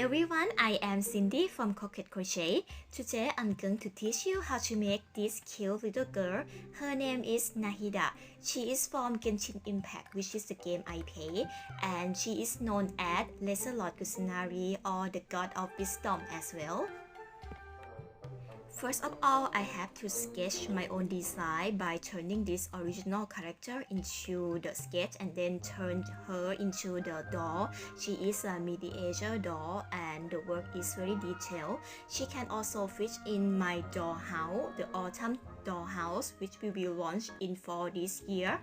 everyone, I am Cindy from Crocket Crochet. Today I'm going to teach you how to make this cute little girl. Her name is Nahida. She is from Genshin Impact, which is the game I play, and she is known as Lesser Lord Kusanari or the God of Wisdom as well. First of all, I have to sketch my own design by turning this original character into the sketch and then turn her into the doll. She is a miniature doll and the work is very detailed. She can also fit in my dollhouse, the autumn dollhouse, which we will launch in fall this year.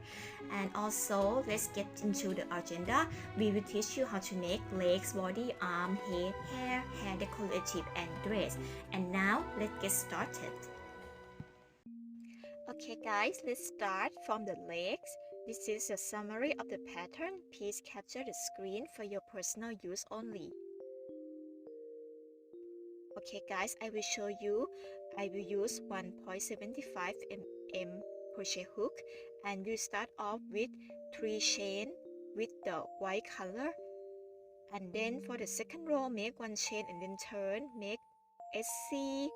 And also, let's get into the agenda. We will teach you how to make legs, body, arm, head, hair decorative and dress. And now let's get started. Okay guys, let's start from the legs. This is a summary of the pattern. Please capture the screen for your personal use only. Okay guys, I will show you. I will use 1.75 mm crochet hook and we'll start off with 3 chain with the white color, and then for the second row make 1 chain and then turn, make SC,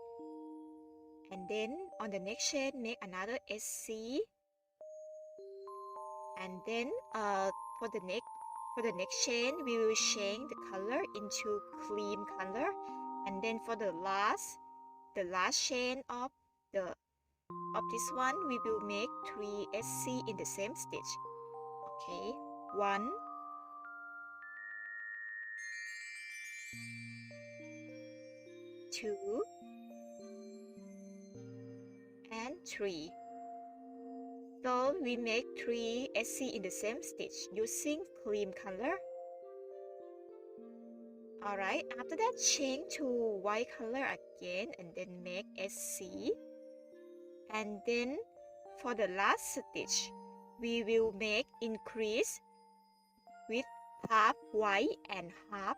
and then on the next chain make another SC, and then for the next chain we will change the color into cream color, and then for the last chain of this one we will make 3 SC in the same stitch. Okay, 1, 2 and 3. So we make 3 SC in the same stitch using cream color. Alright, after that change to white color again and then make SC. And then for the last stitch, we will make increase with half white and half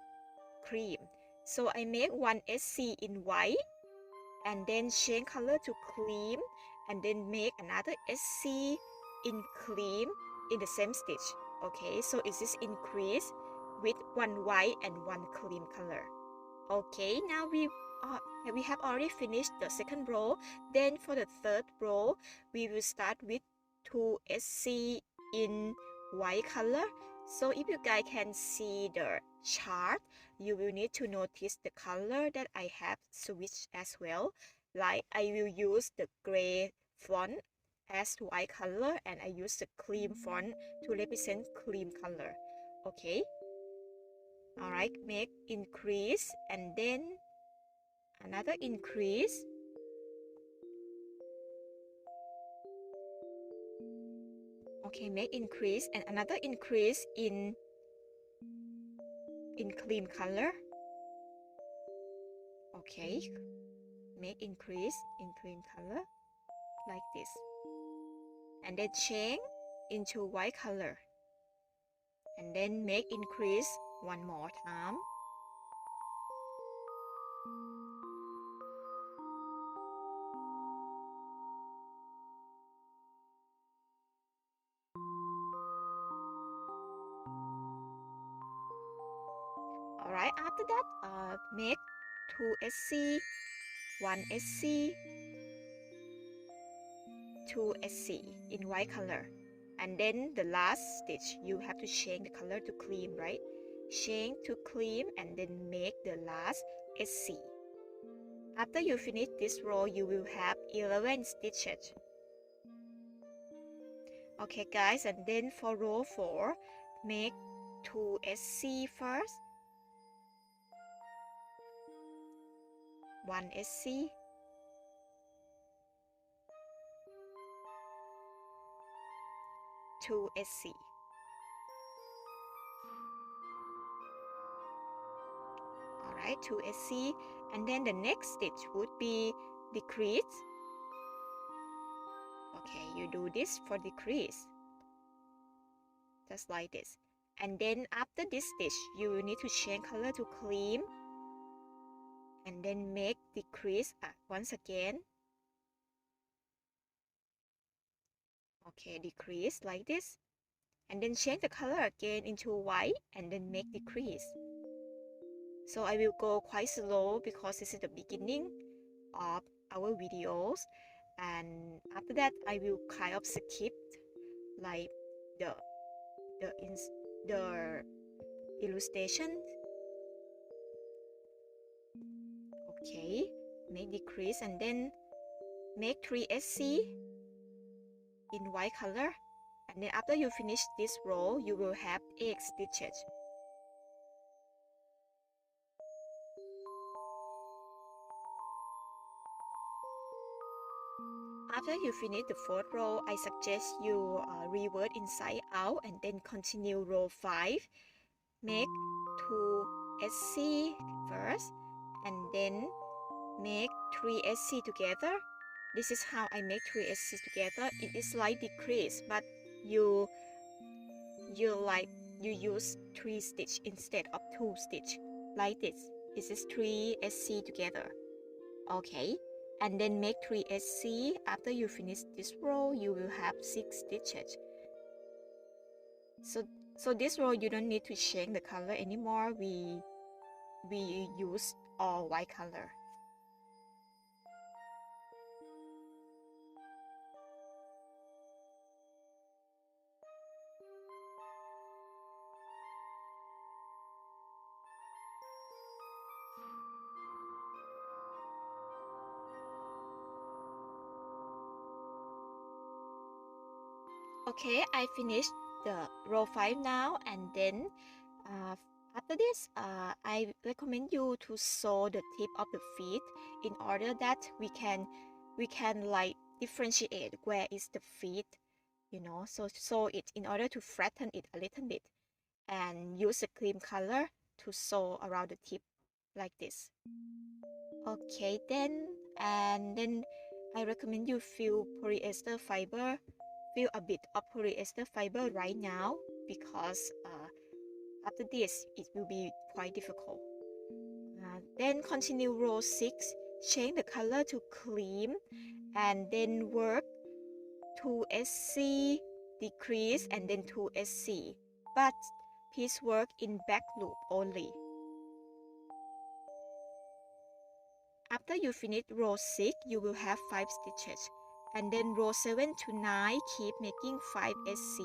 cream. So I make 1 SC in white and then change color to cream and then make another SC in cream in the same stitch. Okay, so it is increase with 1 white and 1 cream color. Okay, now we have already finished the second row. Then for the third row, we will start with 2 SC in white color. So if you guys can see the chart, you will need to notice the color that I have switched as well. Like I will use the gray font as white color and I use the cream font to represent cream color. Okay. Alright, make increase and then another increase. Okay, make increase and another increase in cream color. Okay, make increase in cream color like this. And then change into white color. And then make increase one more time. Alright, after that, make 2 SC, 1 SC, 2 SC in white color. And then the last stitch, you have to change the color to cream, right? Change to cream and then make the last SC. After you finish this row, you will have 11 stitches. Okay guys, and then for row 4, make 2 SC first, 1 SC, 2 SC. Alright, 2 SC, and then the next stitch would be decrease. Okay, you do this for decrease, just like this. And then after this stitch, you will need to change color to cream and then make decrease once again. Okay, decrease like this. And then change the color again into white and then make decrease. So I will go quite slow because this is the beginning of our videos, and after that I will kind of skip like the the ins the illustration. Okay, make decrease and then make 3 SC in white color, and then after you finish this row you will have 8 stitches. After you finish the fourth row, I suggest you revert inside out and then continue row 5. Make 2 SC first and then make 3 SC together. This is how I make 3 SC together. It is slight decrease, but you use 3 stitch instead of 2 stitch like this. This is 3 SC together. Okay, and then make 3 SC. After you finish this row you will have 6 stitches. So this row you don't need to change the color anymore. We use all white color. Okay, I finished the row 5 now, and then after this I recommend you to sew the tip of the feet in order that we can like differentiate where is the feet, you know. So it in order to flatten it a little bit, and use a cream color to sew around the tip like this. Okay, then and then I recommend you fill polyester fiber. Fill a bit of polyester fiber right now because after this it will be quite difficult. Then continue row 6, change the color to cream, and then work 2 SC, decrease, and then 2 SC, but please work in back loop only. After you finish row 6, you will have 5 stitches, and then row 7 to 9 keep making 5 SC.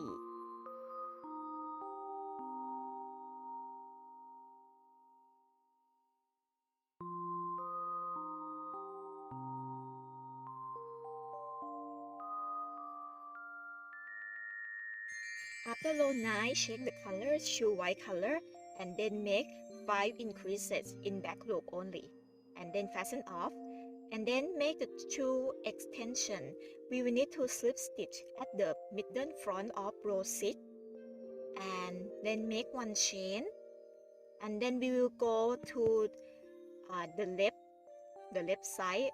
After row 9, change the color to white color and then make 5 increases in back loop only, and then fasten off, and then make the 2 extension. We will need to slip stitch at the middle front of row 6 and then make 1 chain, and then we will go to the left side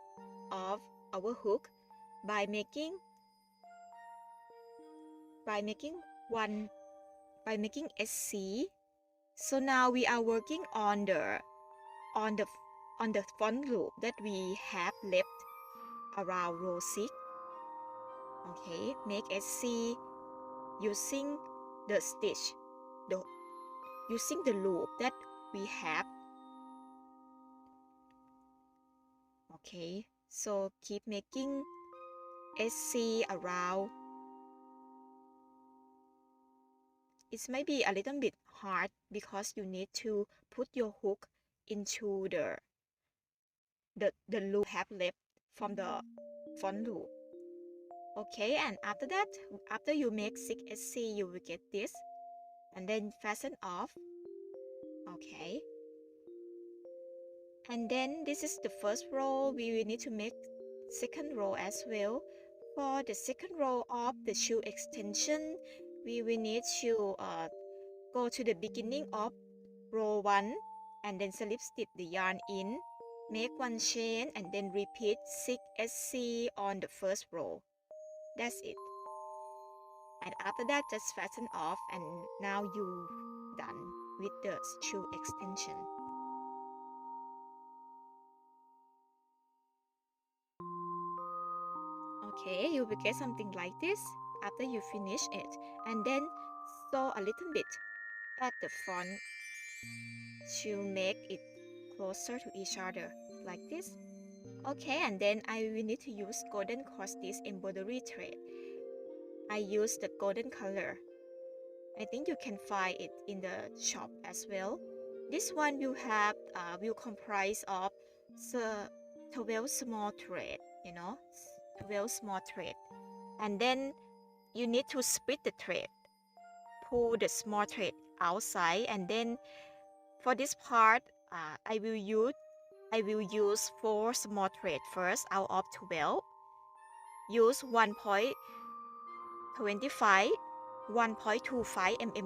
of our hook by making one by making SC. So now we are working on the front loop that we have left around row 6. Okay, make SC using the stitch, using the loop that we have. Okay, so keep making SC around. It might be a little bit hard because you need to put your hook into the loop have left from the front loop. Okay, and after that, after you make 6 SC, you will get this, and then fasten off. Okay, and then this is the first row. We will need to make second row as well. For the second row of the shoe extension, we will need to go to the beginning of row 1 and then slip stitch the yarn in, make 1 chain, and then repeat 6 SC on the first row. That's it. And after that, just fasten off, and now you done with the shoe extension. Okay, you will get something like this after you finish it, and then sew a little bit at the front to make it closer to each other like this. Okay, and then I will need to use golden cross stitch embroidery thread. I use the golden color. I think you can find it in the shop as well. This one will comprise of the 12 small thread, 12 small thread. And then you need to split the thread. Pull the small thread outside, and then for this part, I will use 4 small thread first out of 12. Use 1.25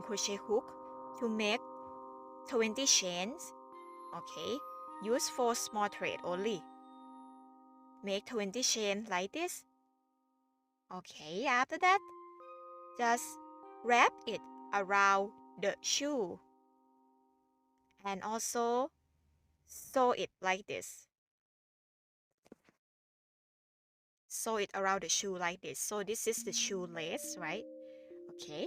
crochet hook to make 20 chains. Okay, use 4 small thread only. Make 20 chains like this. Okay, after that, just wrap it around the shoe and also sew it like this. Sew it around the shoe like this. So this is the shoelace, right? Okay.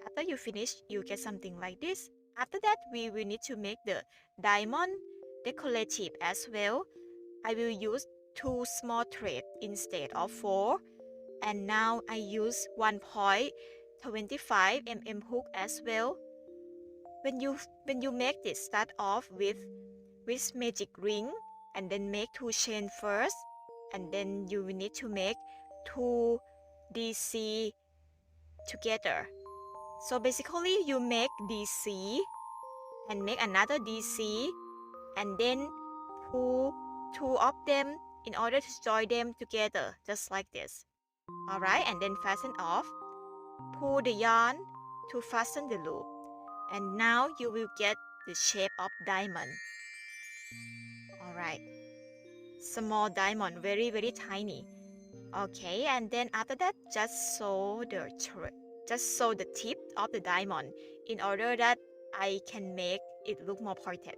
After you finish, you get something like this. After that, we will need to make the diamond decorative as well. I will use 2 small thread instead of 4. And now I use 1.25 hook as well. When you make this, start off with magic ring and then make 2 chain first, and then you will need to make 2 DC together. So basically you make DC and make another DC and then pull 2 of them in order to join them together, just like this. Alright, and then fasten off. Pull the yarn to fasten the loop. And now you will get the shape of diamond. Alright, small diamond, very very tiny. Okay, and then after that, just sew the tip of the diamond in order that I can make it look more pointed.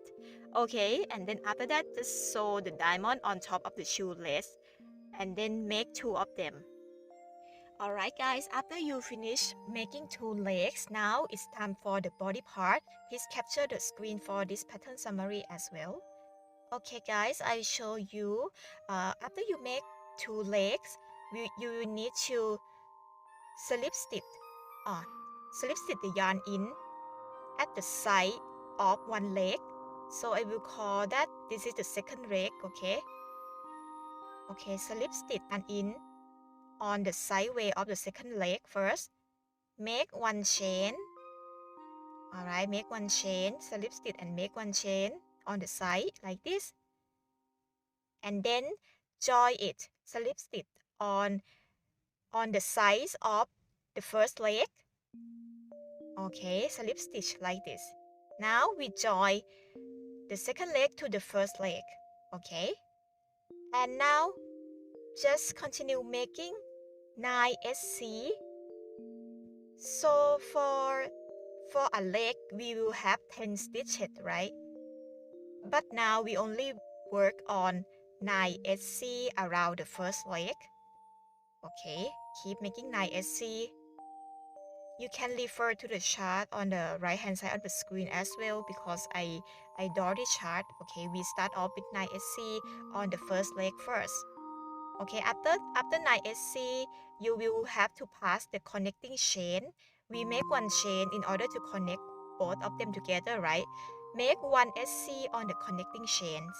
Okay, and then after that, just sew the diamond on top of the shoelace and then make 2 of them. Alright guys, after you finish making 2 legs, now it's time for the body part. Please capture the screen for this pattern summary as well. Okay guys, I show you after you make 2 legs, you will need to slip stitch the yarn in at the side of one leg. So I will call that this is the second leg. Okay, slip stitch and in on the sideway of the second leg first. Make 1 chain. Alright, make 1 chain, slip stitch and make 1 chain on the side like this. And then join it, slip stitch on the sides of the first leg. Okay, slip stitch like this. Now we join the second leg to the first leg. Okay, and now just continue making 9 SC. So for a leg we will have 10 stitches, right? But now we only work on 9 SC around the first leg. Okay, keep making 9 SC. You can refer to the chart on the right hand side of the screen as well, because I draw the chart. Okay, we start off with 9 SC on the first leg first. Okay, after 9 SC, you will have to pass the connecting chain. We make 1 chain in order to connect both of them together, right? Make 1 SC on the connecting chains.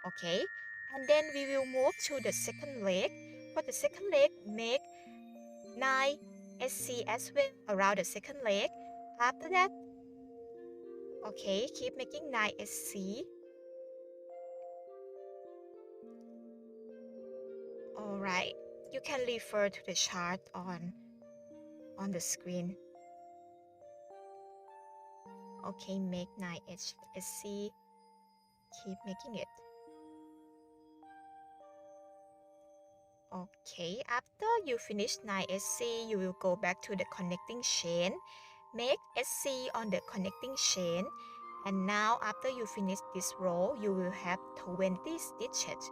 Okay, and then we will move to the second leg. For the second leg, make 9 SC as well around the second leg. After that, okay, keep making 9 SC. Alright, you can refer to the chart on the screen. Okay, make 9 SC. Keep making it. Okay, after you finish 9 SC, you will go back to the connecting chain. Make SC on the connecting chain. And now after you finish this row, you will have 20 stitches.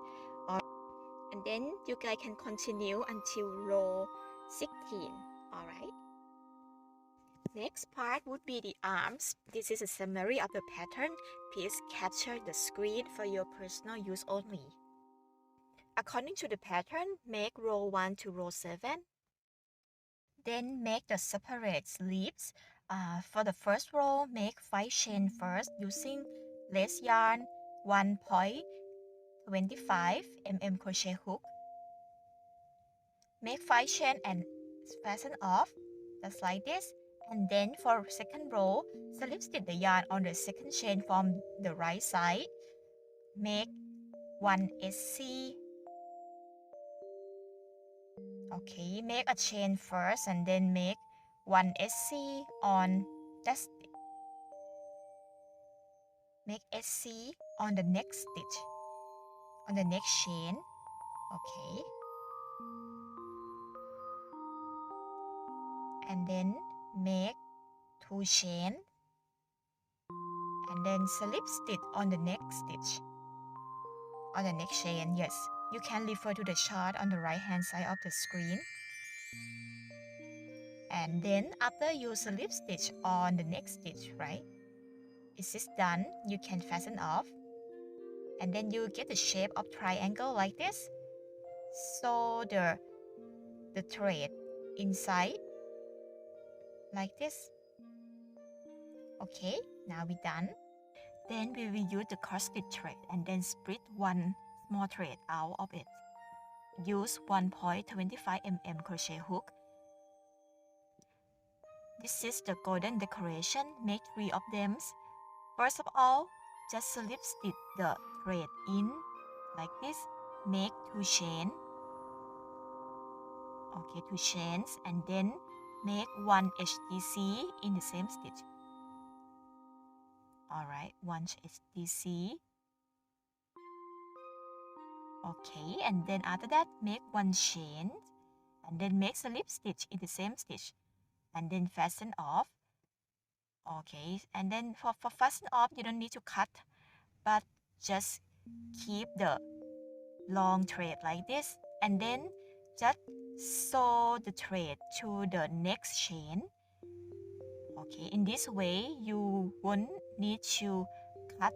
And then you guys can continue until row 16. Alright. Next part would be the arms. This is a summary of the pattern. Please capture the screen for your personal use only. According to the pattern, make row 1 to row 7. Then make the separate sleeves. For the first row, make 5 chain first using lace yarn 1.25 mm crochet hook. Make 5 chain and fasten off, just like this. And then for second row, slip stitch the yarn on the second chain from the right side. Make 1 SC. Okay, make a chain first and then make 1 SC on that stitch. Make SC on the next stitch, on the next chain. Okay. And then make 2 chain and then slip stitch on the next stitch, on the next chain. Yes, you can refer to the chart on the right hand side of the screen. And then after you slip stitch on the next stitch, right, is this done, you can fasten off, and then you get the shape of triangle like this. So the thread inside like this. Okay, now we're done. Then we will use the cross stitch thread and then split one small thread out of it. Use 1.25 mm crochet hook. This is the golden decoration. Make 3 of them. First of all, just slip stitch the thread in like this. Make 2 chain. Okay, 2 chains, and then make 1 HDC in the same stitch. Alright, 1 HDC. Okay, and then after that, make 1 chain, and then make slip stitch in the same stitch, and then fasten off. Okay, and then for fasten off, you don't need to cut, but just keep the long thread like this, and then just sew the thread to the next chain. Okay, in this way, you won't need to cut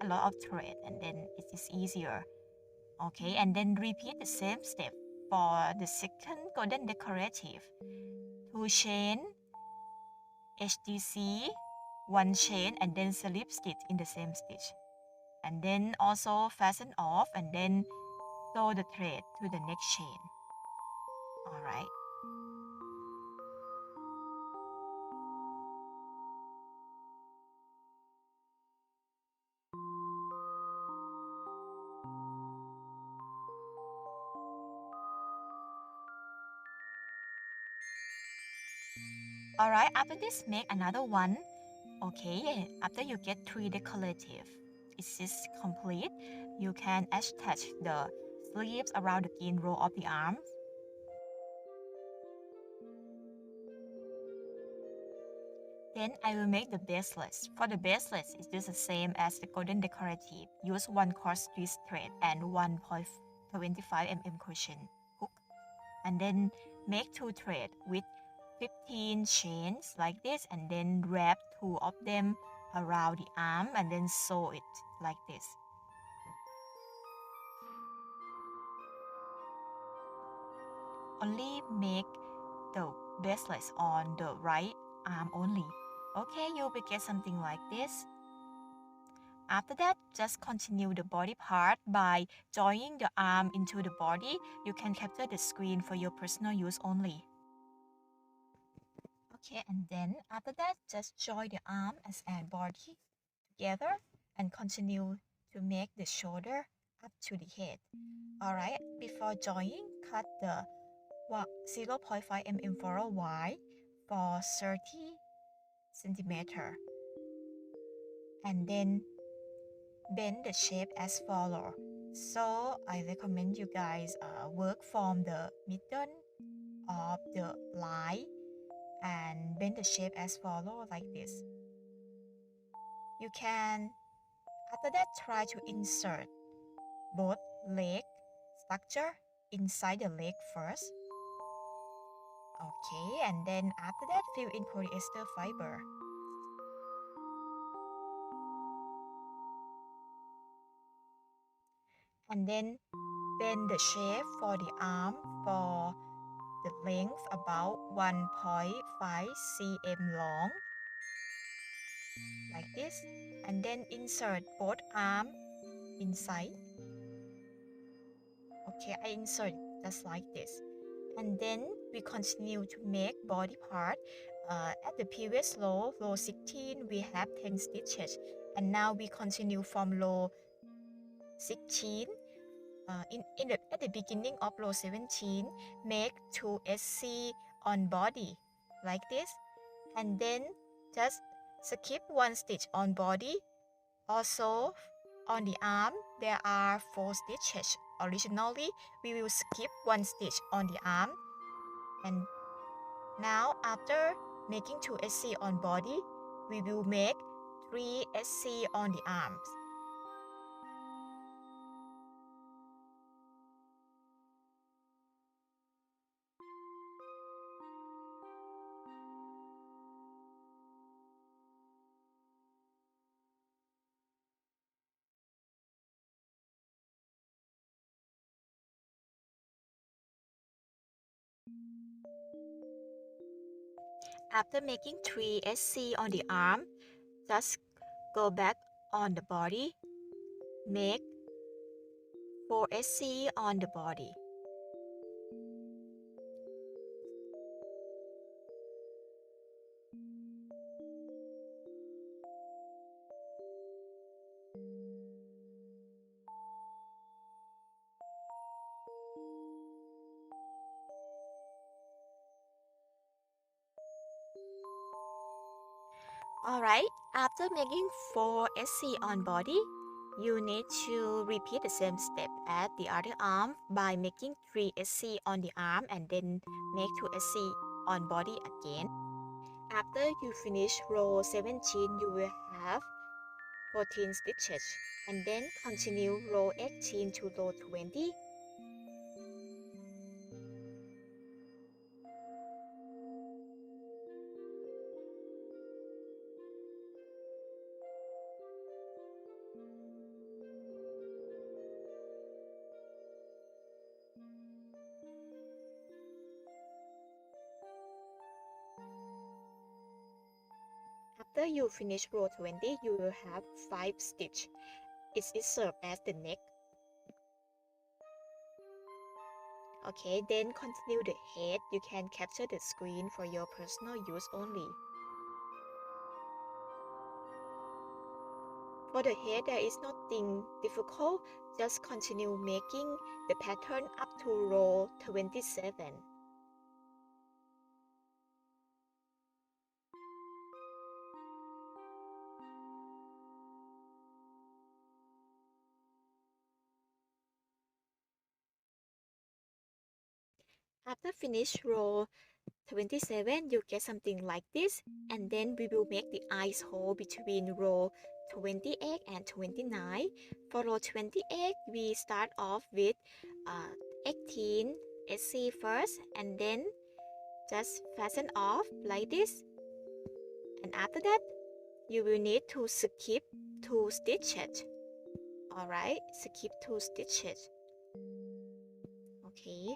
a lot of thread, and then it is easier. Okay, and then repeat the same step for the second golden decorative. 2 chain, HDC, 1 chain, and then slip stitch in the same stitch. And then also fasten off and then sew the thread to the next chain. Alright. Alright, after this, make another one. Okay, after you get 3 decorative, it is complete. You can attach the sleeves around the gain row of the arms. Then I will make the baseless. For the baseless, it's just the same as the golden decorative. Use 1 cross stitch thread and 1.25 mm crochet hook. And then make 2 threads with 15 chains like this, and then wrap 2 of them around the arm and then sew it like this. Only make the baseless on the right arm only. Okay, you will get something like this. After that, just continue the body part by joining the arm into the body. You can capture the screen for your personal use only. Okay, and then after that, just join the arm and body together and continue to make the shoulder up to the head. Alright, before joining, cut the 0.5 mm for a Y for 30 centimeter. And then bend the shape as follows. So I recommend you guys work from the middle of the line and bend the shape as follows like this. You can, after that, try to insert both leg structure inside the leg first. Okay, and then after that, fill in polyester fiber. And then bend the shape for the arm for the length about 1.5 cm long, like this. And then insert both arms inside. Okay, I insert just like this. And then we continue to make body part. At the previous row 16, we have 10 stitches. And now we continue from row 16. At the beginning of row 17, make 2 SC on body, like this. And then just skip 1 stitch on body. Also, on the arm, there are 4 stitches. Originally, we will skip 1 stitch on the arm. And now, after making 2 SC on body, we will make 3 SC on the arms. After making 3 SC on the arm, just go back on the body, make 4 SC on the body. Alright, after making 4 SC on body, you need to repeat the same step at the other arm by making 3 SC on the arm and then make 2 SC on body again. After you finish row 17, you will have 14 stitches and then continue row 18 to row 20. After you finish row 20, you will have 5 stitches. It is served as the neck. Okay, then continue the head. You can capture the screen for your personal use only. For the head, there is nothing difficult. Just continue making the pattern up to row 27. After finish row 27, you get something like this, and then we will make the eyes hole between row 28 and 29. For row 28, we start off with 18 SC first, and then just fasten off like this. And after that, you will need to skip 2 stitches. Alright, skip 2 stitches. Okay,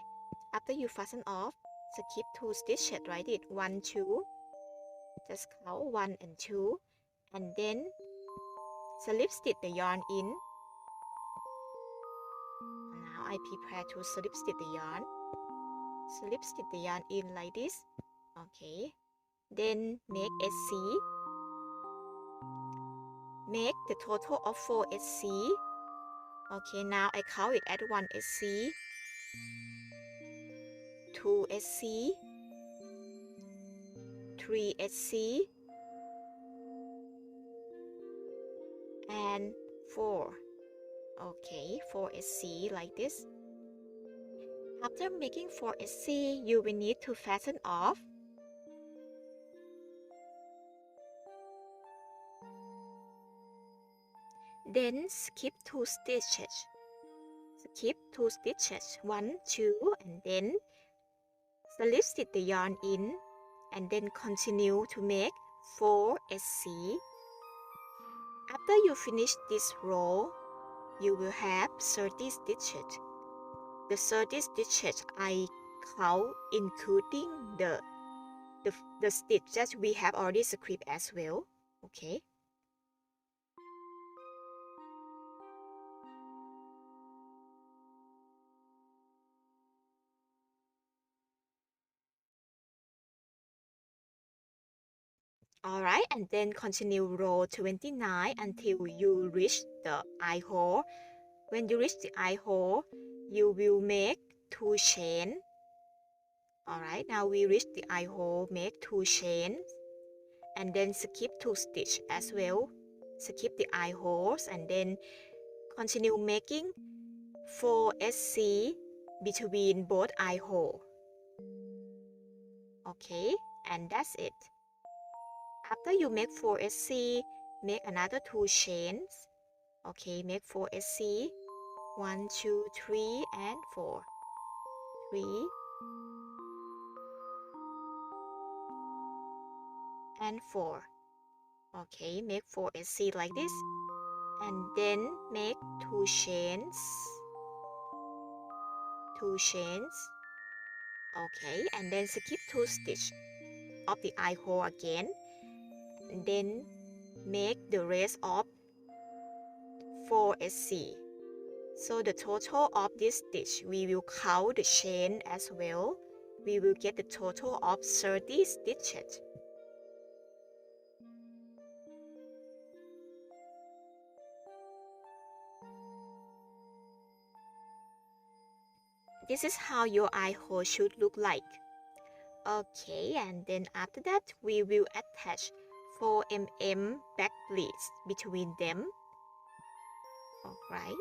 after you fasten off, skip 2 stitches, write it 1, 2. Just count 1 and 2, and then slip stitch the yarn in. Now I prepare to slip stitch the yarn. Slip stitch the yarn in like this. Okay, then make SC. Make the total of 4 SC. Okay, now I count it at 1 SC, 2 SC, 3 SC, and 4. Okay, 4 SC like this. After making 4 SC, you will need to fasten off. Then skip 2 stitches. Skip 2 stitches, 1, 2, and then slip stitch the yarn in and then continue to make 4 SC. After you finish this row, you will have 30 stitches. The 30 stitches I count including the stitch that we have already script as well. Okay. Alright, and then continue row 29 until you reach the eye hole. When you reach the eye hole, you will make 2 chains. Alright, now we reach the eye hole, make 2 chains, and then skip 2 stitch as well. Skip the eye holes and then continue making 4 SC between both eye hole. Okay, and that's it. After you make 4 SC, make another 2 chains. Okay, make 4 SC. 1, 2, 3, and 4. 3 and 4. Okay, make 4 SC like this. And then make 2 chains. 2 chains. Okay, and then skip 2 stitch of the eye hole again. And then make the rest of 4 SC. So the total of this stitch, we will count the chain as well. We will get the total of 30 stitches. This is how your eye hole should look like. Okay, and then after that, we will attach 4 mm back pleats between them. Alright,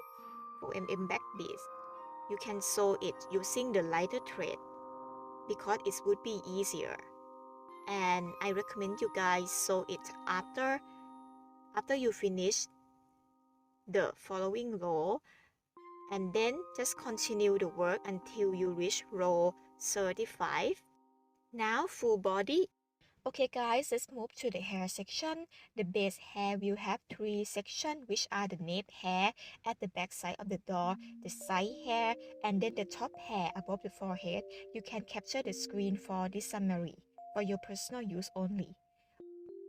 4 mm back pleats. You can sew it using the lighter thread because it would be easier. And I recommend you guys sew it after you finish the following row, and then just continue the work until you reach row 35. Now full body. Okay guys, let's move to the hair section. The base hair will have 3 sections, which are the nape hair at the back side of the door, the side hair, and then the top hair above the forehead. You can capture the screen for this summary for your personal use only.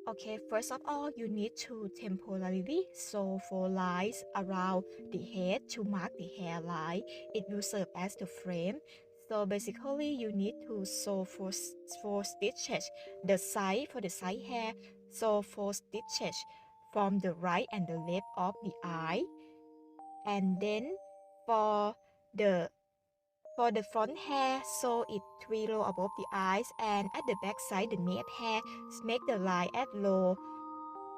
Okay, first of all, you need to temporarily sew 4 lines around the head to mark the hairline. It will serve as the frame. So basically, you need to sew 4 stitches. The side for the side hair, sew 4 stitches from the right and the left of the eye. And then for the front hair, sew it 3 rows above the eyes, and at the back side, the nape hair, make the line at row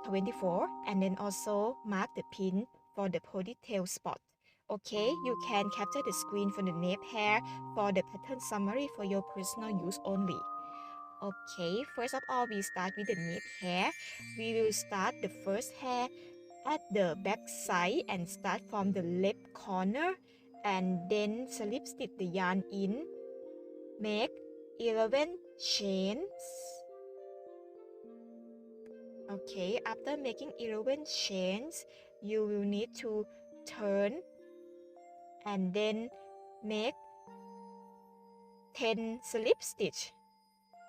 24, and then also mark the pin for the ponytail spot. Okay, you can capture the screen for the nape hair for the pattern summary for your personal use only. Okay, first of all, we start with the nape hair. We will start the first hair at the back side and start from the left corner, and then slip stitch the yarn in. Make 11 chains. Okay, after making 11 chains, you will need to turn and then make 10 slip stitch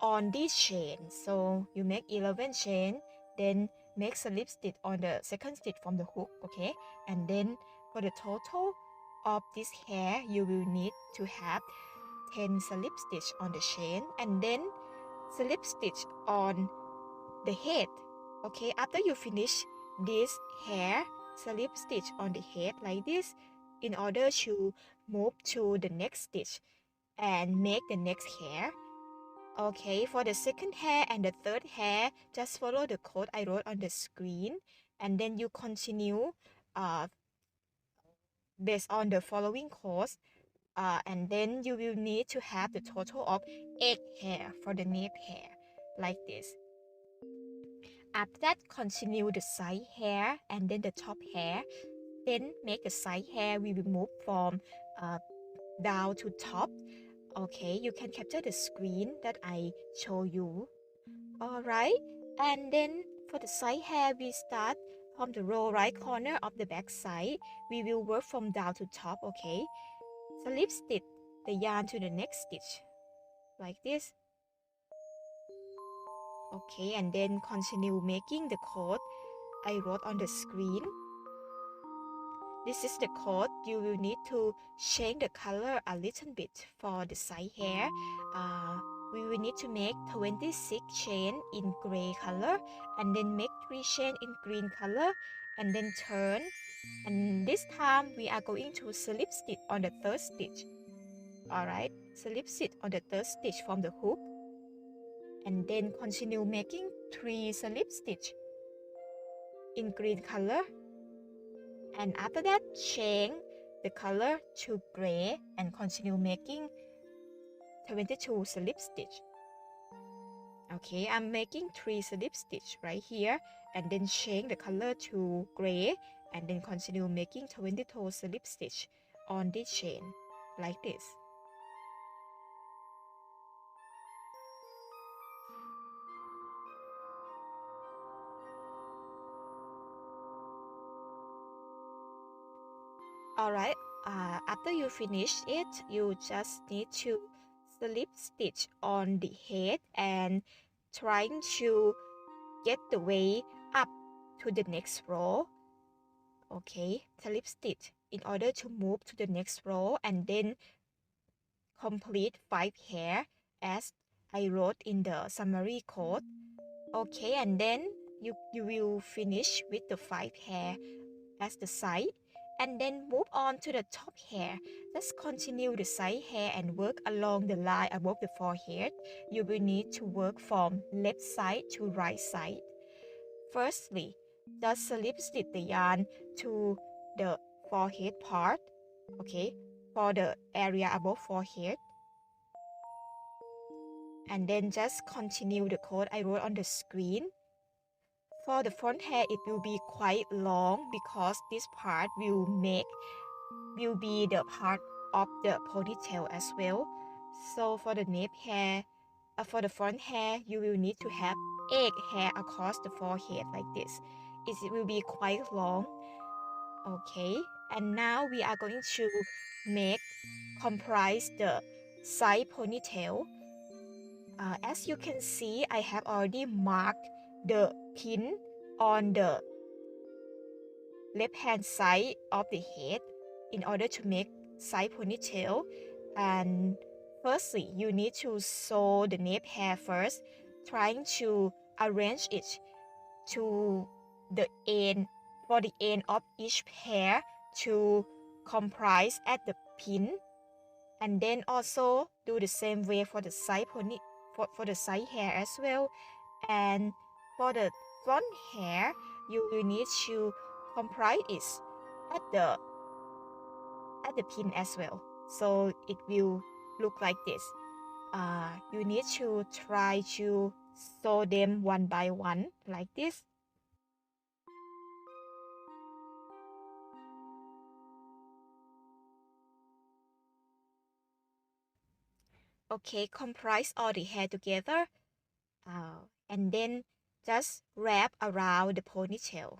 on this chain. So you make 11 chain, then make slip stitch on the second stitch from the hook, okay? And then for the total of this hair, you will need to have 10 slip stitch on the chain, and then slip stitch on the head. Okay, after you finish this hair, slip stitch on the head like this in order to move to the next stitch and make the next hair. Okay, for the second hair and the third hair, just follow the code I wrote on the screen, and then you continue based on the following codes, and then you will need to have the total of 8 hair for the nape hair like this. After that, continue the side hair and then the top hair. Then make the side hair, we will move from down to top. Okay, you can capture the screen that I show you. Alright, and then for the side hair, we start from the row right corner of the back side. We will work from down to top, okay? Slip stitch the yarn to the next stitch, like this. Okay, and then continue making the code I wrote on the screen. This is the code. You will need to change the color a little bit for the side hair. We will need to make 26 chain in gray color, and then make 3 chain in green color, and then turn. And this time we are going to slip stitch on the third stitch. Alright, slip stitch on the third stitch from the hook, and then continue making 3 slip stitch in green color, and after that change the color to gray and continue making 22 slip stitch. Okay, I'm making 3 slip stitch right here, and then change the color to gray, and then continue making 22 slip stitch on this chain like this. Alright, after you finish it, you just need to slip stitch on the head and trying to get the way up to the next row. Okay, slip stitch in order to move to the next row, and then complete 5 hair as I wrote in the summary code. Okay, and then you will finish with the 5 hair as the side, and then move on to the top hair. Let's continue the side hair and work along the line above the forehead. You will need to work from left side to right side. Firstly, just slip stitch the yarn to the forehead part, okay, for the area above forehead. And then just continue the code I wrote on the screen. For the front hair, it will be quite long because this part will be the part of the ponytail as well. So for the nape hair, for the front hair, you will need to have egg hair across the forehead like this. It will be quite long. Okay, and now we are going to comprise the side ponytail. As you can see, I have already marked the pin on the left hand side of the head in order to make side ponytail. And firstly, you need to sew the nape hair first, trying to arrange it to the end, for the end of each hair to comprise at the pin, and then also do the same way for the side pony, for the side hair as well. And for the front hair, you will need to comprise it at the pin as well, so it will look like this. You need to try to sew them one by one like this. Okay, comprise all the hair together, and then just wrap around the ponytail.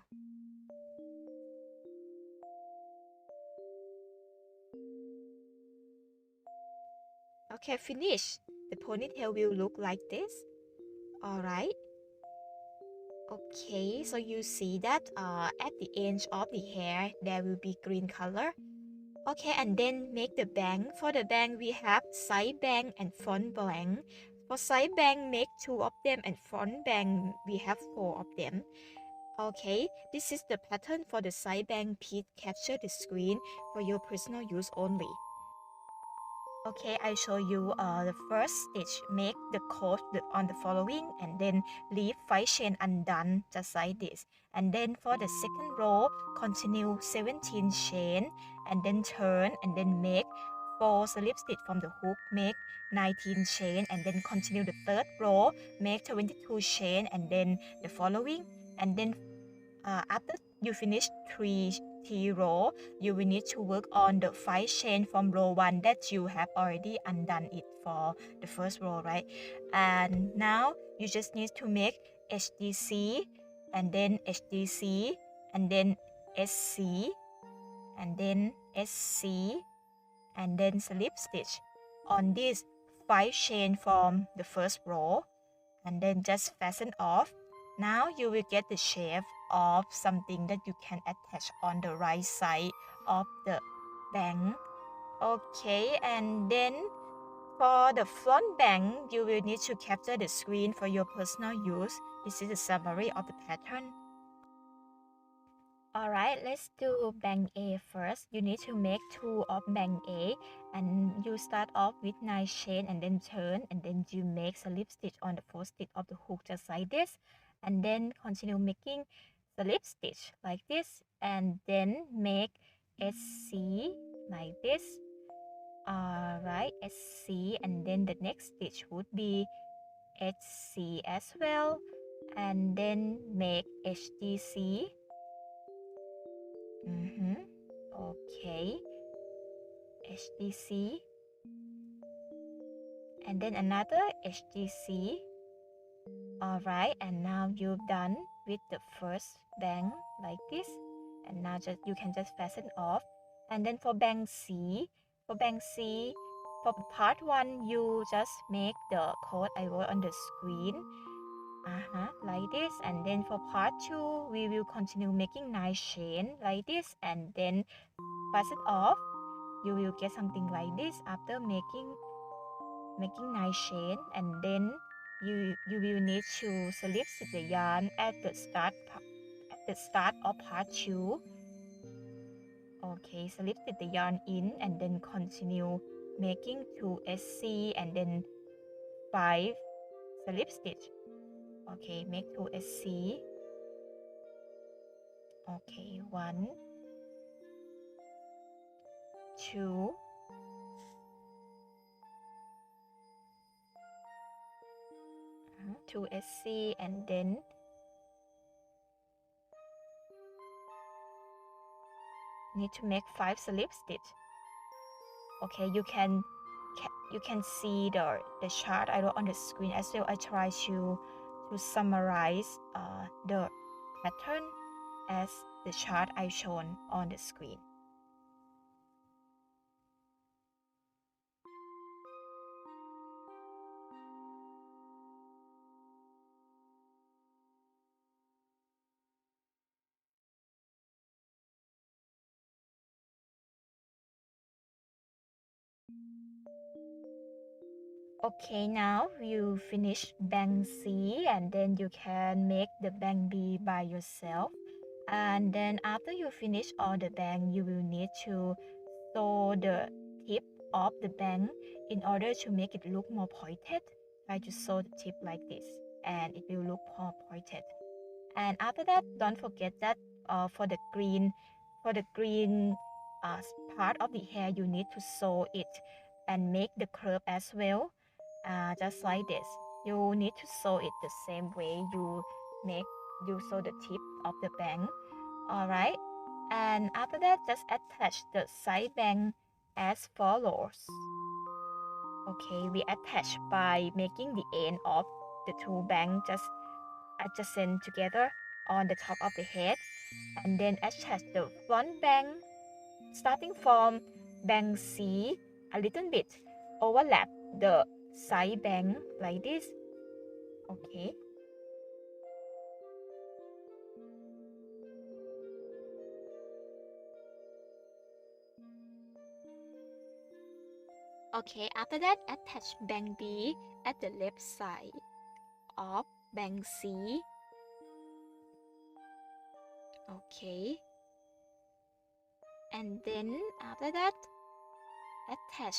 Okay, finish. The ponytail will look like this. Alright. Okay, so you see that at the edge of the hair there will be green color. Okay, and then make the bang. For the bang, we have side bang and front bang. For side bang, make 2 of them, and front bang, we have 4 of them. Okay, this is the pattern for the side bang. Please capture the screen for your personal use only. Okay, I show you the first stitch. Make the code on the following, and then leave 5 chain undone just like this. And then for the second row, continue 17 chain, and then turn, and then make 4 slip stitch from the hook, make 19 chain, and then continue the third row, make 22 chain, and then the following. And then after you finish 3 row, you will need to work on the 5 chain from row 1 that you have already undone it for the first row, right? And now you just need to make HDC and then HDC and then SC and then SC and then slip stitch on this 5 chain from the first row and then just fasten off. Now you will get the shape of something that you can attach on the right side of the bang. Okay, and then for the front bang, you will need to capture the screen for your personal use. This is a summary of the pattern. Alright, let's do bang A first. You need to make 2 of bang A and you start off with 9 chain and then turn and then you make slip stitch on the 4th stitch of the hook just like this and then continue making slip stitch like this and then make SC like this. Alright, SC and then the next stitch would be HC as well and then make HDC. Okay, HDC and then another HDC. Alright, and now you've done with the first bang like this and now you can just fasten off. And then for bang C, for part 1 you just make the code I wrote on the screen like this, and then for part 2 we will continue making 9 chain like this and then fasten off. You will get something like this after making 9 chain and then you will need to slip stitch the yarn at the start of part 2. Okay, slip stitch the yarn in and then continue making 2 SC and then 5 slip stitch. Okay, make 2 SC. Okay, 1 2 2 SC and then need to make 5 slip stitch. Okay, you can see the chart I wrote on the screen as well. I try to summarize the pattern as the chart I shown on the screen. Okay, now you finish bang C and then you can make the bang B by yourself. And then after you finish all the bang, you will need to sew the tip of the bang in order to make it look more pointed. Try to sew the tip like this and it will look more pointed. And after that, don't forget that for the green part of the hair, you need to sew it and make the curve as well, just like this. You need to sew it the same way you sew the tip of the bang. Alright, and after that, just attach the side bang as follows. Okay, we attach by making the end of the 2 bangs just adjacent together on the top of the head and then attach the front bang starting from bang C a little bit, overlap the side bang like this. Okay. Okay, after that, attach bang B at the left side of bang C. Okay. And then after that, attach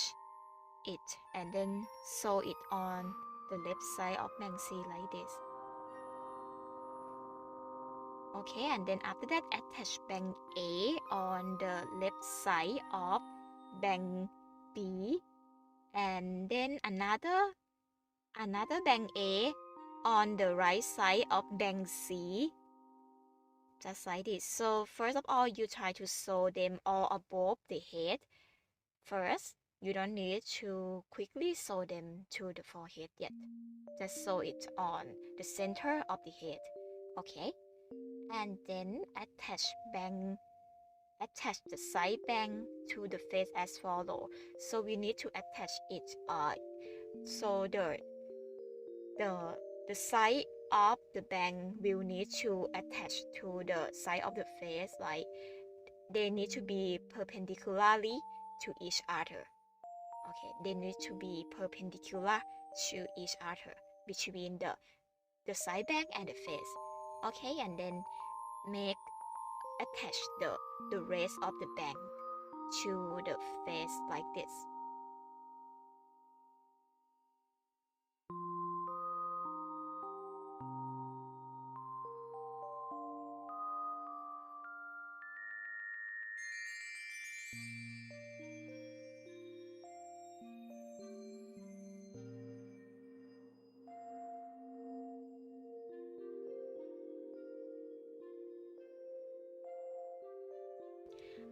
it and then sew it on the left side of bang C like this. Okay, and then after that, attach bang A on the left side of bang B and then another bang A on the right side of bang C. just like this. So first of all, you try to sew them all above the head first. You don't need to quickly sew them to the forehead yet. Just sew it on the center of the head. Okay, and then attach the side bang to the face as follow. So we need to attach it so the the side of the bang will need to attach to the side of the face, like they need to be perpendicularly to each other. Okay, they need to be perpendicular to each other between the side bang and the face. Okay, and then make attach the rest of the bang to the face like this.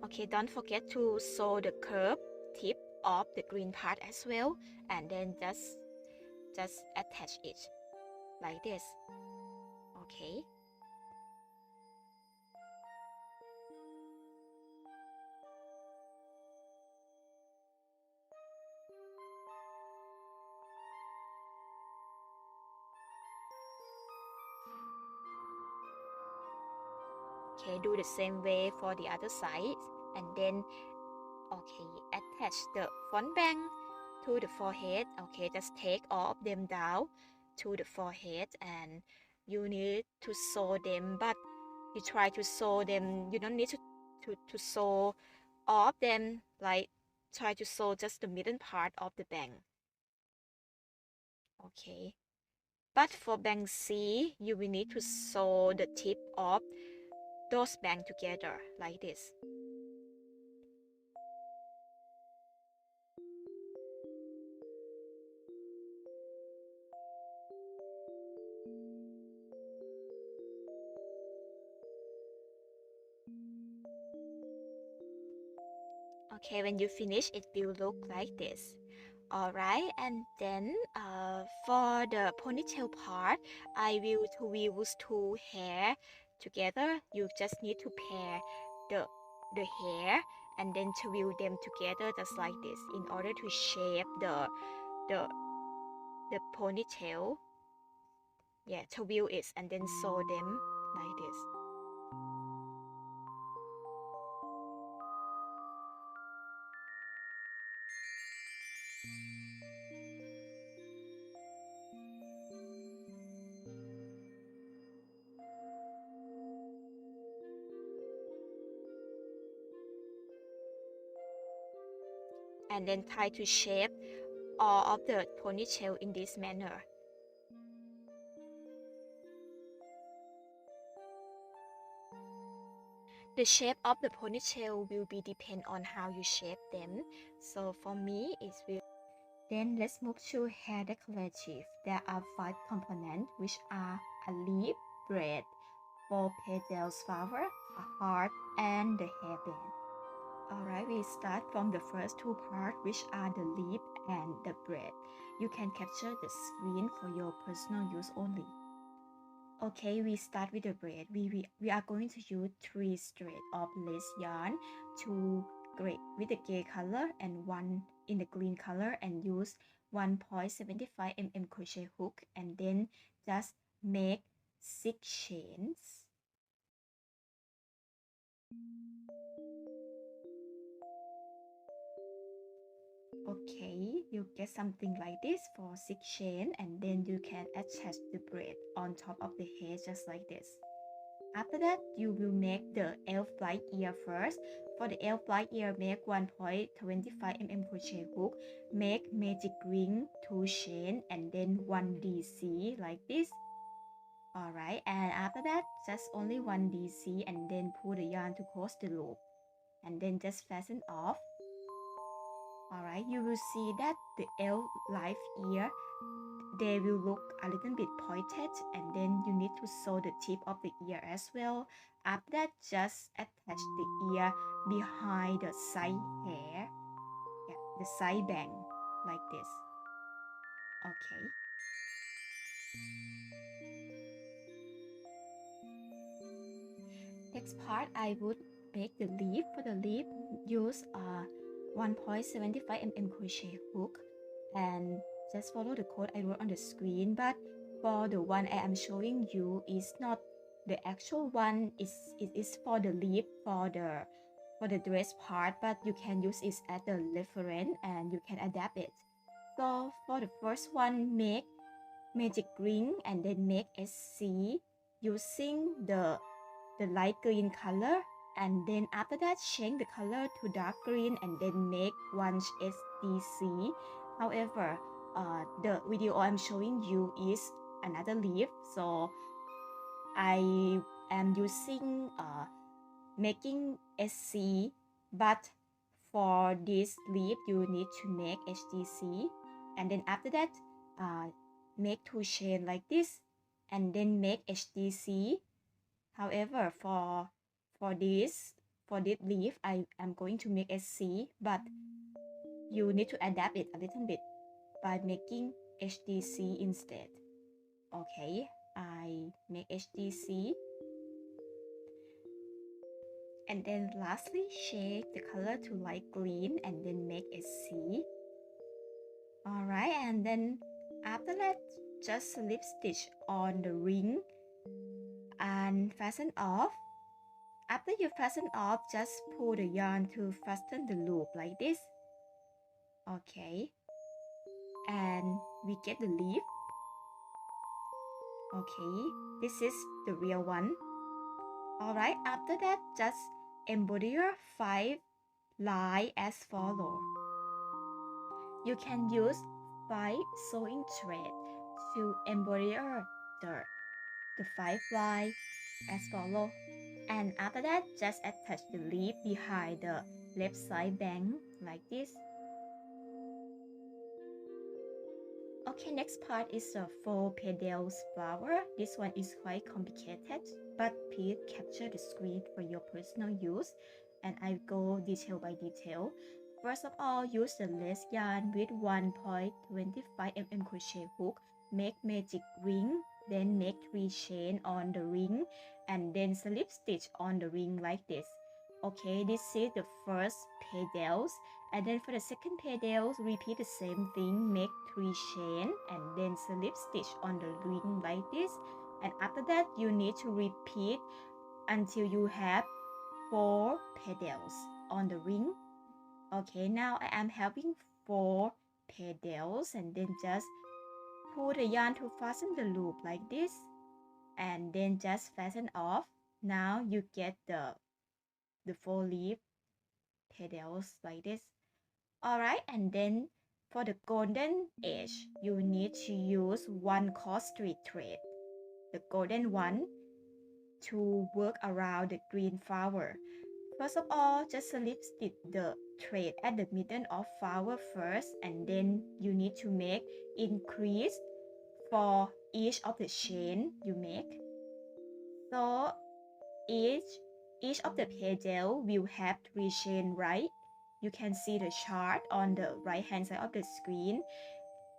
Okay, don't forget to sew the curved tip of the green part as well, and then just attach it like this. Okay. Okay, do the same way for the other side, and then okay, attach the front bang to the forehead. Okay, just take all of them down to the forehead, and you need to sew them, but you try to sew them. You don't need to sew all of them, like try to sew just the middle part of the bang. Okay, but for bang C, you will need to sew the tip of those bang together like this. Okay, when you finish, it will look like this. Alright, and then for the ponytail part, I will use two hair together. You just need to pair the hair and then twirl them together just like this in order to shape the the ponytail. Yeah, twirl it and then sew them like this. And then try to shape all of the ponytail in this manner. The shape of the ponytail will be depend on how you shape them. So for me, it will. Then let's move to hair decorative. There are 5 components, which are a leaf, braid, 4 petals flower, a heart, and the hairband. Alright, we start from the first 2 parts, which are the leaf and the braid. You can capture the screen for your personal use only. Okay, we start with the braid. We are going to use 3 strands of lace yarn, 2 gray with the gray color and 1 in the green color, and use 1.75 mm crochet hook, and then just make 6 chains. Okay, you get something like this for 6 chain, and then you can attach the braid on top of the hair just like this. After that, you will make the elf like ear first. For the elf like ear, make 1.25 mm crochet hook, make magic ring 2 chain, and then 1 DC like this. Alright, and after that, just only 1 DC, and then pull the yarn to close the loop, and then just fasten off. Alright, you will see that the elf life ear, they will look a little bit pointed, and then you need to sew the tip of the ear as well. After that, just attach the ear behind the side hair, yeah, the side bang, like this. Okay. Next part, I would make the leaf. For the leaf, use a 1.75 mm crochet hook and just follow the code I wrote on the screen. But for the one I am showing you is not the actual one. It is for the leaf for the dress part, but you can use it as a reference and you can adapt it. So for the first one, make magic ring and then make SC using the light green color, and then after that change the color to dark green and then make one SDC. However, the video I'm showing you is another leaf, so I am using making SC, but for this leaf you need to make HDC, and then after that make two chain like this and then make HDC. However, for this leaf, I am going to make SC, but you need to adapt it a little bit by making HDC instead. Okay, I make HDC. And then lastly, shade the color to light green and then make SC. Alright, and then after that, just slip stitch on the ring and fasten off. After you fasten off, just pull the yarn to fasten the loop like this. Okay. And we get the leaf. Okay, this is the real one. Alright, after that, just embroider 5 lines as follow. You can use 5 sewing thread to embroider the 5 lines as follow. And after that, just attach the leaf behind the left side bang like this. Okay, next part is the 4 petals flower. This one is quite complicated, but please capture the screen for your personal use, and I go detail by detail. First of all, use the lace yarn with 1.25 mm crochet hook. Make magic ring, then make 3 chain on the ring, and then slip stitch on the ring like this. Okay, this is the first petals, and then for the second petals, repeat the same thing. Make 3 chain and then slip stitch on the ring like this. And after that, you need to repeat until you have 4 petals on the ring. Okay, now I am having 4 petals, and then just pull the yarn to fasten the loop like this, and then just fasten off. Now you get the 4 leaf petals like this. Alright, and then for the golden edge, you need to use 1 cross stitch thread, the golden one, to work around the green flower. First of all, just slip stitch the thread at the middle of flower first, and then you need to make increase for each of the chain you make. So each of the petal will have 3 chain, right? You can see the chart on the right hand side of the screen.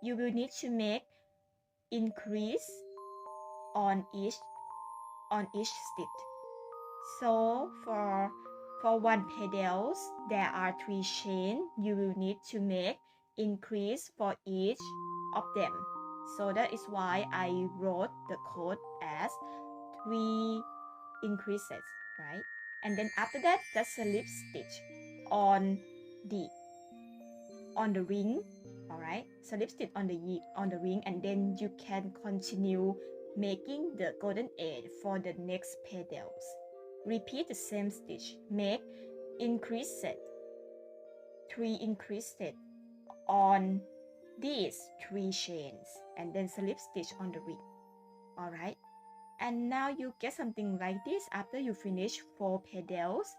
You will need to make increase on each stitch. So for 1 petals, there are 3 chain. You will need to make increase for each of them. So that is why I wrote the code as 3 increases, right? And then after that, just slip stitch on the ring. All right, slip stitch on the ring, and then you can continue making the golden edge for the next petals. Repeat the same stitch. Make increases, 3 increases on these 3 chains, and then slip stitch on the ring. All right, and now you get something like this after you finish 4 petals.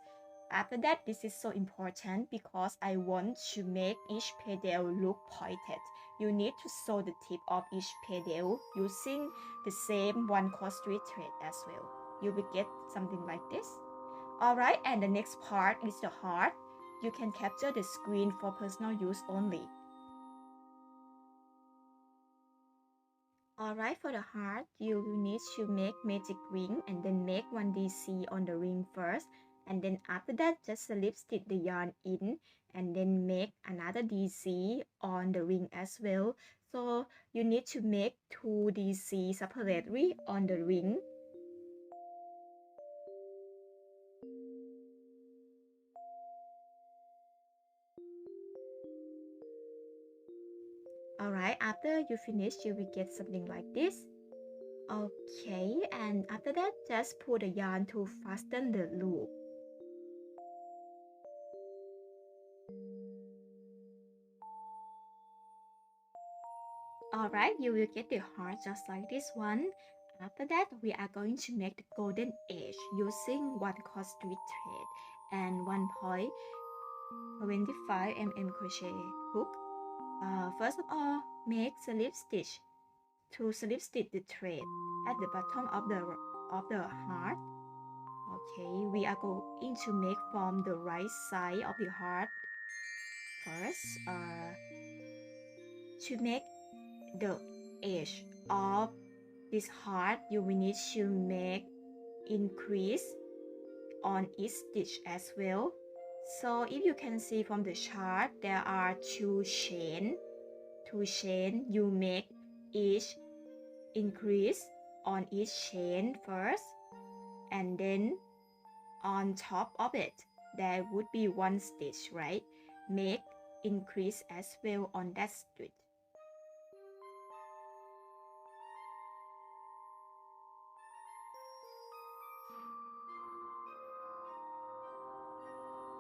After that, this is so important because I want to make each petal look pointed. You need to sew the tip of each petal using the same 1/3 thread as well. You will get something like this. Alright, and the next part is the heart. You can capture the screen for personal use only. Alright, for the heart, you will need to make magic ring and then make 1 DC on the ring first. And then after that, just slip stitch the yarn in and then make another DC on the ring as well. So you need to make 2 DC separately on the ring. Alright, after you finish, you will get something like this. Okay, and after that, just pull the yarn to fasten the loop. Alright, you will get the heart just like this one. After that, we are going to make the golden edge using 1/3 thread and 1.25 mm crochet hook. First of all, make slip stitch to slip stitch the thread at the bottom of the heart. Okay, we are going to make from the right side of the heart first. To make the edge of this heart, you will need to make increase on each stitch as well. So if you can see from the chart, there are two chain. You make each increase on each chain first, and then on top of it there would be 1 stitch, right? Make increase as well on that stitch.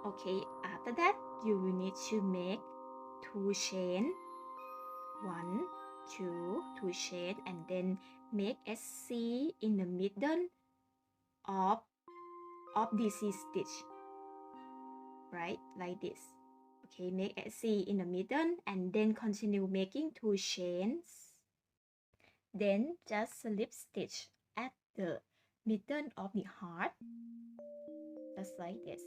Okay, after that you will need to make 2 chain, 1 2 chain, and then make SC in the middle of DC stitch, right, like this. Okay, make SC in the middle and then continue making 2 chains, then just slip stitch at the middle of the heart, just like this.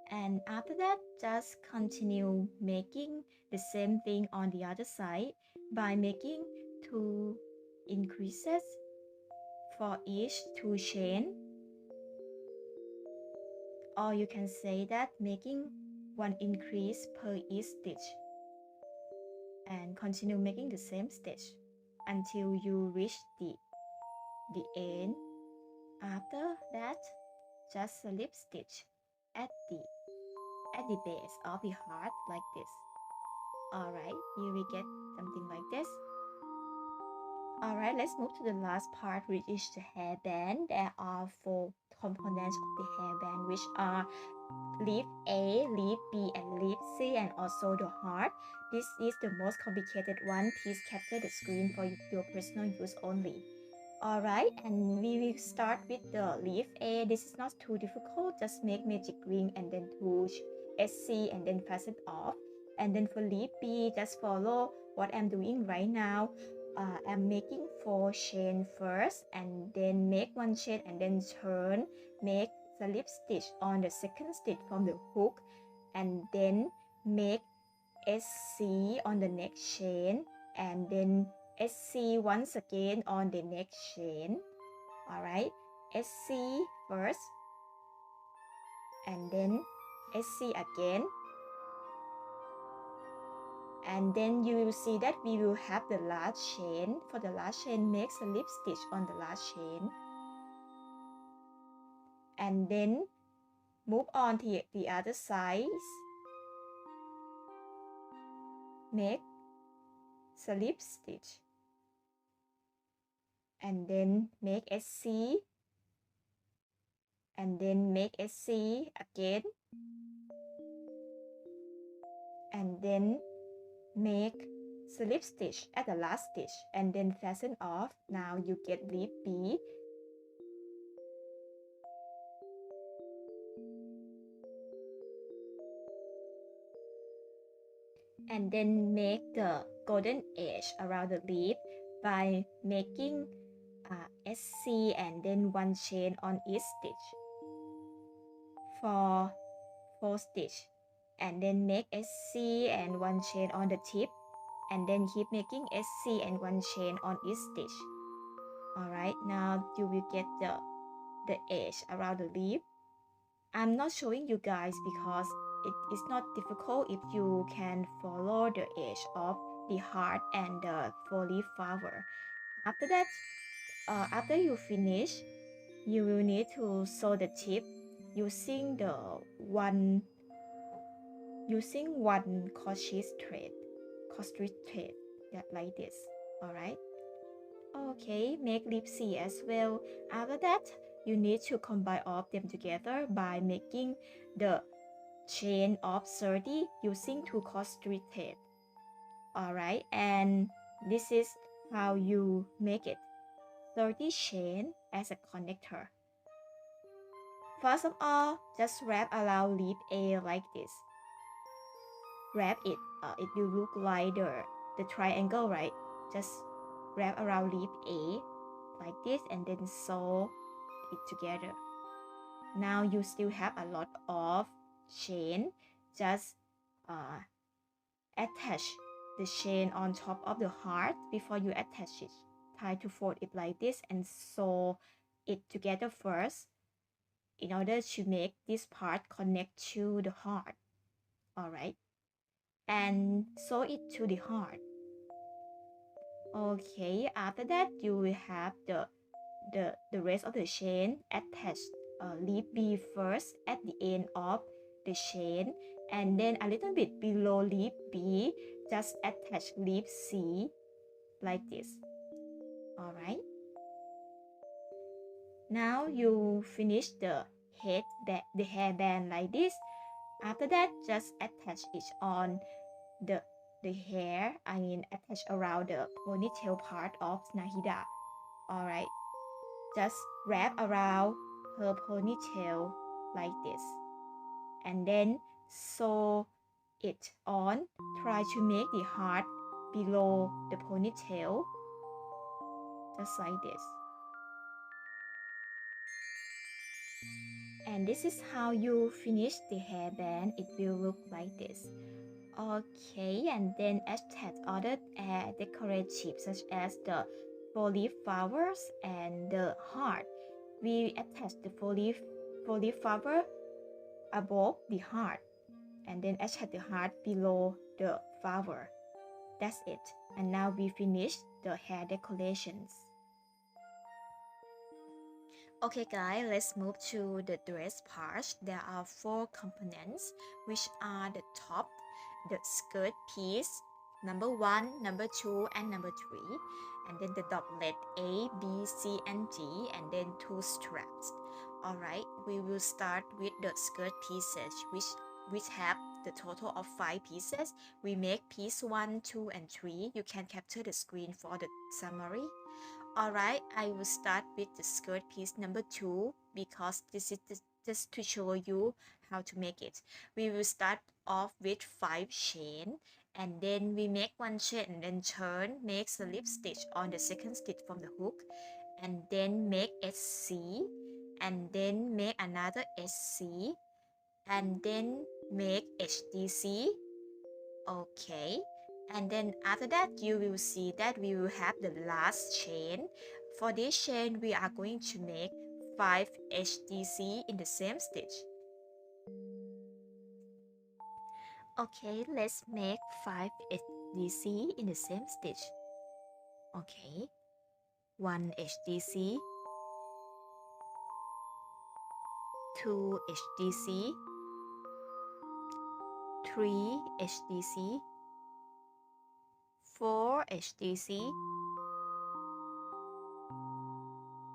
And after that, just continue making the same thing on the other side by making 2 increases for each 2 chain, or you can say that making 1 increase per each stitch, and continue making the same stitch until you reach the end. After that, just slip stitch at the base of the heart like this. Alright, you will get something like this. Alright, let's move to the last part, which is the hairband. There are 4 components of the hairband, which are leaf A, leaf B, and leaf C, and also the heart. This is the most complicated one. Please capture the screen for your personal use only. Alright, and we will start with the leaf A. This is not too difficult. Just make magic ring and then push SC and then fasten off. And then for leaf B, just follow what I'm doing right now. I'm making 4 chain first, and then make 1 chain and then turn, make slip stitch on the second stitch from the hook, and then make SC on the next chain, and then SC once again on the next chain. Alright, SC first, and then SC again, and then you will see that we will have the last chain. For the last chain, make slip stitch on the last chain, and then move on to the other side, make slip stitch, and then make SC, and then make SC again, and then make slip stitch at the last stitch and then fasten off. Now you get leaf B. and then make the golden edge around the leaf by making SC and then one chain on each stitch for 4 stitch, and then make SC and one chain on the tip, and then keep making SC and one chain on each stitch. Alright, now you will get the edge around the leaf. I'm not showing you guys because it is not difficult if you can follow the edge of the heart and the 4-leaf flower. After that, after you finish, you will need to sew the tip using one crochet thread, that like this. All right. Okay, make lip C as well. After that, you need to combine all of them together by making the chain of 30 using 2 crochet thread. Alright, and this is how you make it. 30 chain as a connector. First of all, just wrap around leaf A like this. Wrap it, it will look like the triangle, right? Just wrap around leaf A like this and then sew it together. Now you still have a lot of chain. Just attach the chain on top of the heart before you attach it. Try to fold it like this and sew it together first in order to make this part connect to the heart. Alright, and sew it to the heart. Okay, after that you will have the rest of the chain attached. Leaf B first at the end of the chain, and then a little bit below leaf B, just attach leaf C like this. Alright. Now you finish the hairband like this. After that, just attach it on the hair. Attach around the ponytail part of Nahida. Alright. Just wrap around her ponytail like this, and then sew it on. Try to make the heart below the ponytail, just like this. And this is how you finish the hairband. It will look like this. Okay, and then attach other decoratives such as the 4-leaf flowers and the heart. We attach the 4-leaf flower above the heart, and then attach the heart below the flower. That's it. And now we finish the hair decorations. Okay guys, let's move to the dress part. There are 4 components, which are the top, the skirt piece, number 1, number 2, and number 3, and then the doublet A, B, C, and D, and then 2 straps. Alright, we will start with the skirt pieces, which have the total of 5 pieces. We make piece 1, 2, and 3. You can capture the screen for the summary. Alright, I will start with the skirt piece number 2 because this is just to show you how to make it. We will start off with 5 chain, and then we make 1 chain and then turn, make slip stitch on the second stitch from the hook, and then make SC, and then make another SC, and then make HDC. Okay, and then after that you will see that we will have the last chain. For this chain we are going to make 5 HDC in the same stitch. Okay, let's make 5 HDC in the same stitch. Okay, 1 HDC, 2 HDC, 3 HDC, 4 HDC,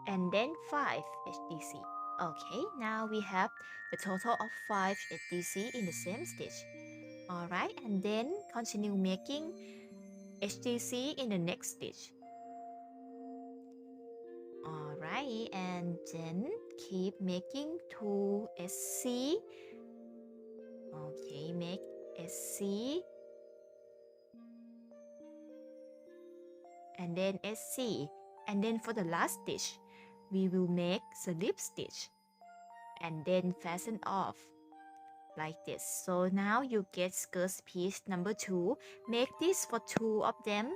and then 5 HDC. Okay, now we have the total of 5 HDC in the same stitch. Alright, and then continue making HDC in the next stitch. Alright, and then keep making 2 SC. Okay, make SC, and then SC, and then for the last stitch we will make slip stitch and then fasten off like this. So now you get skirt piece number 2. Make this for 2 of them.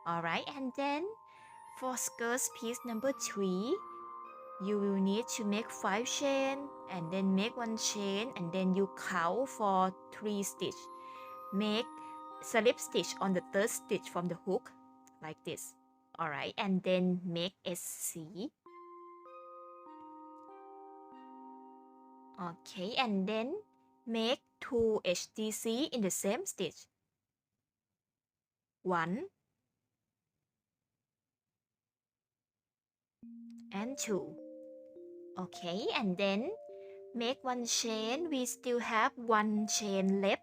Alright, and then for skirt piece number 3, you will need to make 5 chain and then make 1 chain and then you count for 3 stitch. Make slip stitch on the 3rd stitch from the hook like this. Alright, and then make SC. Okay, and then make 2 HDC in the same stitch. 1 and 2. Okay, and then make 1 chain. We still have 1 chain left.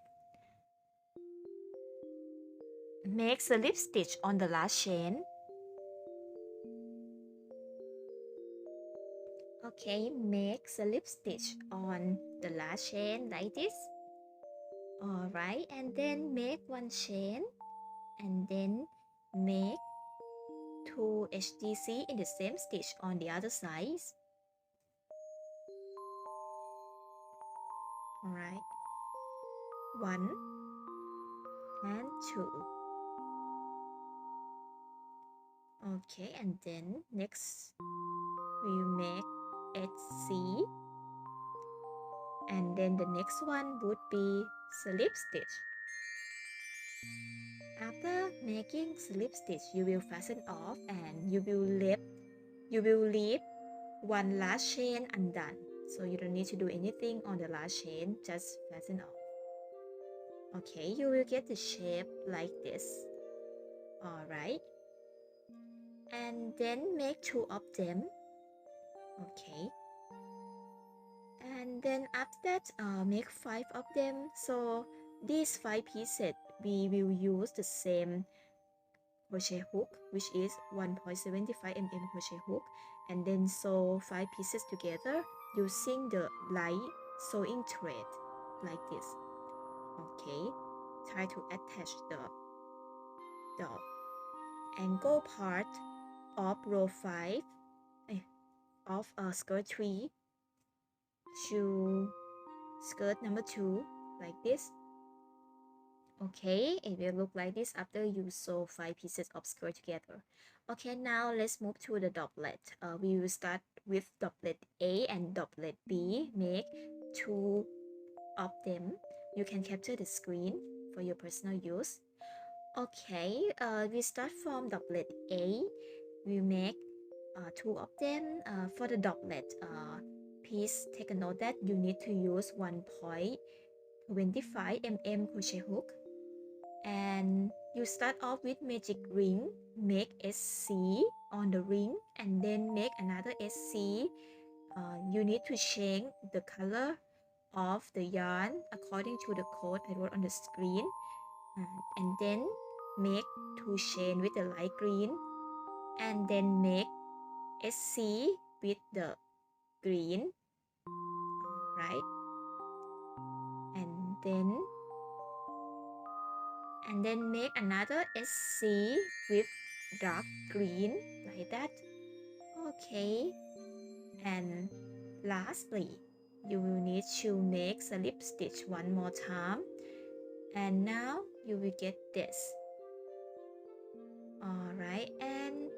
Make slip stitch on the last chain. Okay, make slip stitch on the last chain like this. Alright, and then make 1 chain and then make 2 HDC in the same stitch on the other side. Alright, 1 and 2. Okay, and then next we make HC, and then the next one would be slip stitch. After making slip stitch, you will fasten off and you will leave 1 last chain undone. So you don't need to do anything on the last chain, just fasten off. Okay, you will get the shape like this. Alright, and then make 2 of them. Okay, and then after that make 5 of them. So these 5 pieces we will use the same crochet hook, which is 1.75 mm crochet hook, and then sew 5 pieces together using the light sewing thread like this. Okay, try to attach the angle part of row 5 of skirt 3 to skirt number 2 like this. Okay, it will look like this after you sew 5 pieces of skirt together. Okay, now let's move to the doublet. We will start with doublet A and doublet B. Make 2 of them. You can capture the screen for your personal use. Okay, we start from doublet A. We make 2 of them. For the doublet, please take a note that you need to use 1.25 mm crochet hook, and you start off with magic ring. Make SC on the ring and then make another SC. You need to change the color of the yarn according to the code I wrote on the screen, and then make 2 chain with the light green and then make SC with the green, right? And then make another SC with dark green like that. Okay, and lastly you will need to make slip stitch 1 more time, and now you will get this. Alright, and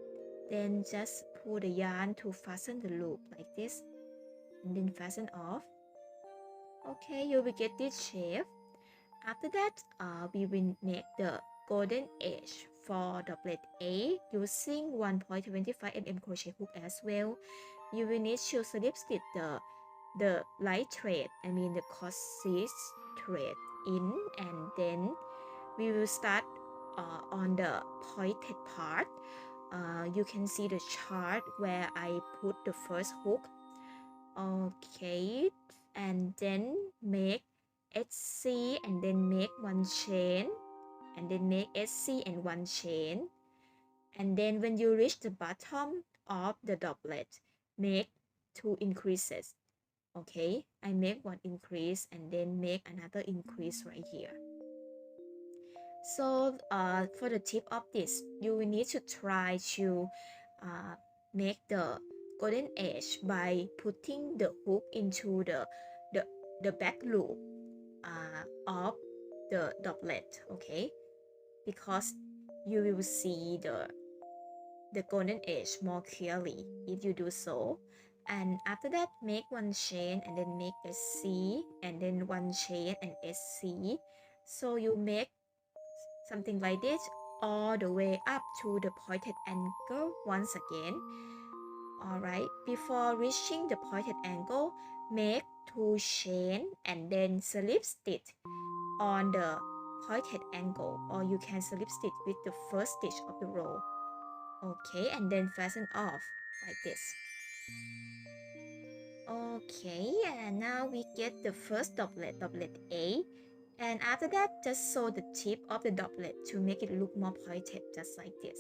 then just pull the yarn to fasten the loop like this and then fasten off. Okay, you will get this shape. After that, we will make the golden edge for doublet A using 1.25 mm crochet hook as well. You will need to slip stitch the light thread, the corset thread in, and then we will start on the pointed part. You can see the chart where I put the first hook. Okay, and then make SC and then make 1 chain and then make SC and 1 chain, and then when you reach the bottom of the doublet, make 2 increases. Okay, I make 1 increase and then make another increase right here. So for the tip of this, you will need to try to make the golden edge by putting the hook into the, the back loop of the doublet, okay? Because you will see the golden edge more clearly if you do so. And after that, make one chain and then make a C and then one chain and SC. So you make something like this all the way up to the pointed angle once again. Alright, before reaching the pointed angle, make 2 chain and then slip stitch on the pointed angle, or you can slip stitch with the first stitch of the row. Okay, and then fasten off like this. Okay, and now we get the first doublet, doublet A. And after that, just sew the tip of the doublet to make it look more pointed, just like this.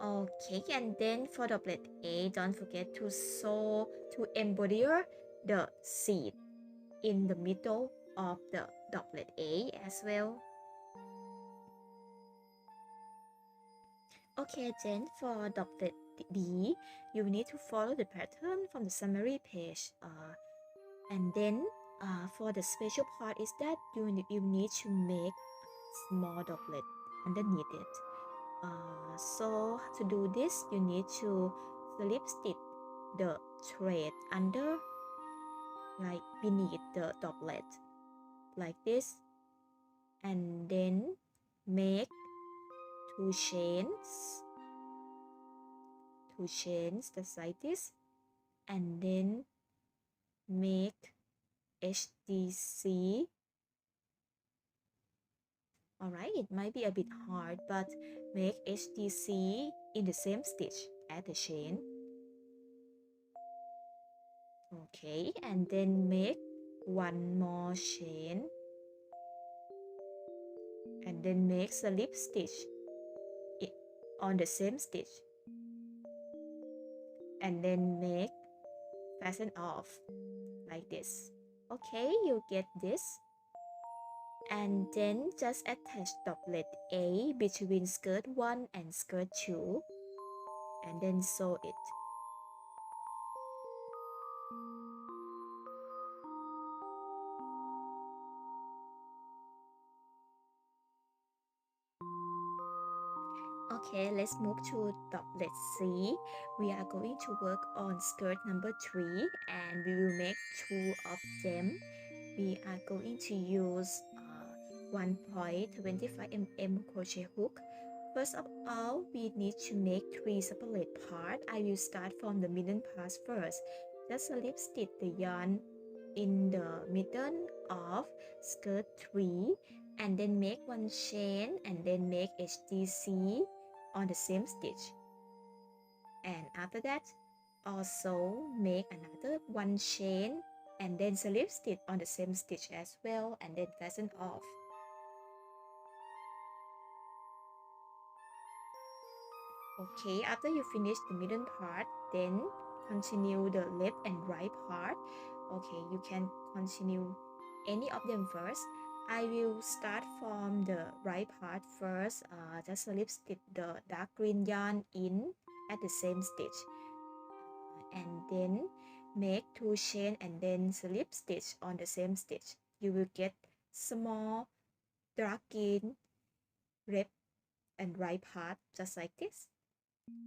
Okay, and then for doublet A, don't forget to sew, to embroider the seed in the middle of the doublet A as well. Okay, then for doublet B, you need to follow the pattern from the summary page. And then for the special part is that you need to make small doublet underneath it. So to do this, you need to slip stitch the thread under, like beneath the doublet, like this, and then make two chains just like this, and then make HDC. Alright, it might be a bit hard, but make HDC in the same stitch as the chain. Okay, and then make one more chain, and then make slip stitch on the same stitch, and then make fasten off like this. Okay, you get this. And then just attach doublet A between skirt 1 and skirt 2, and then sew it. Okay, let's move to Droplet C. We are going to work on skirt number 3, and we will make 2 of them. We are going to use 1.25 mm crochet hook. First of all, we need to make 3 separate parts. I will start from the middle part first. Just slip stitch the yarn in the middle of skirt 3, and then make one chain and then make HDC on the same stitch. And after that, also make another one chain and then slip stitch on the same stitch as well, and then fasten off. Okay, after you finish the middle part, then continue the left and right part. Okay, you can continue any of them first. I will start from the right part first. Just slip stitch the dark green yarn in at the same stitch, and then make 2 chain and then slip stitch on the same stitch. You will get small dark green left and right part just like this.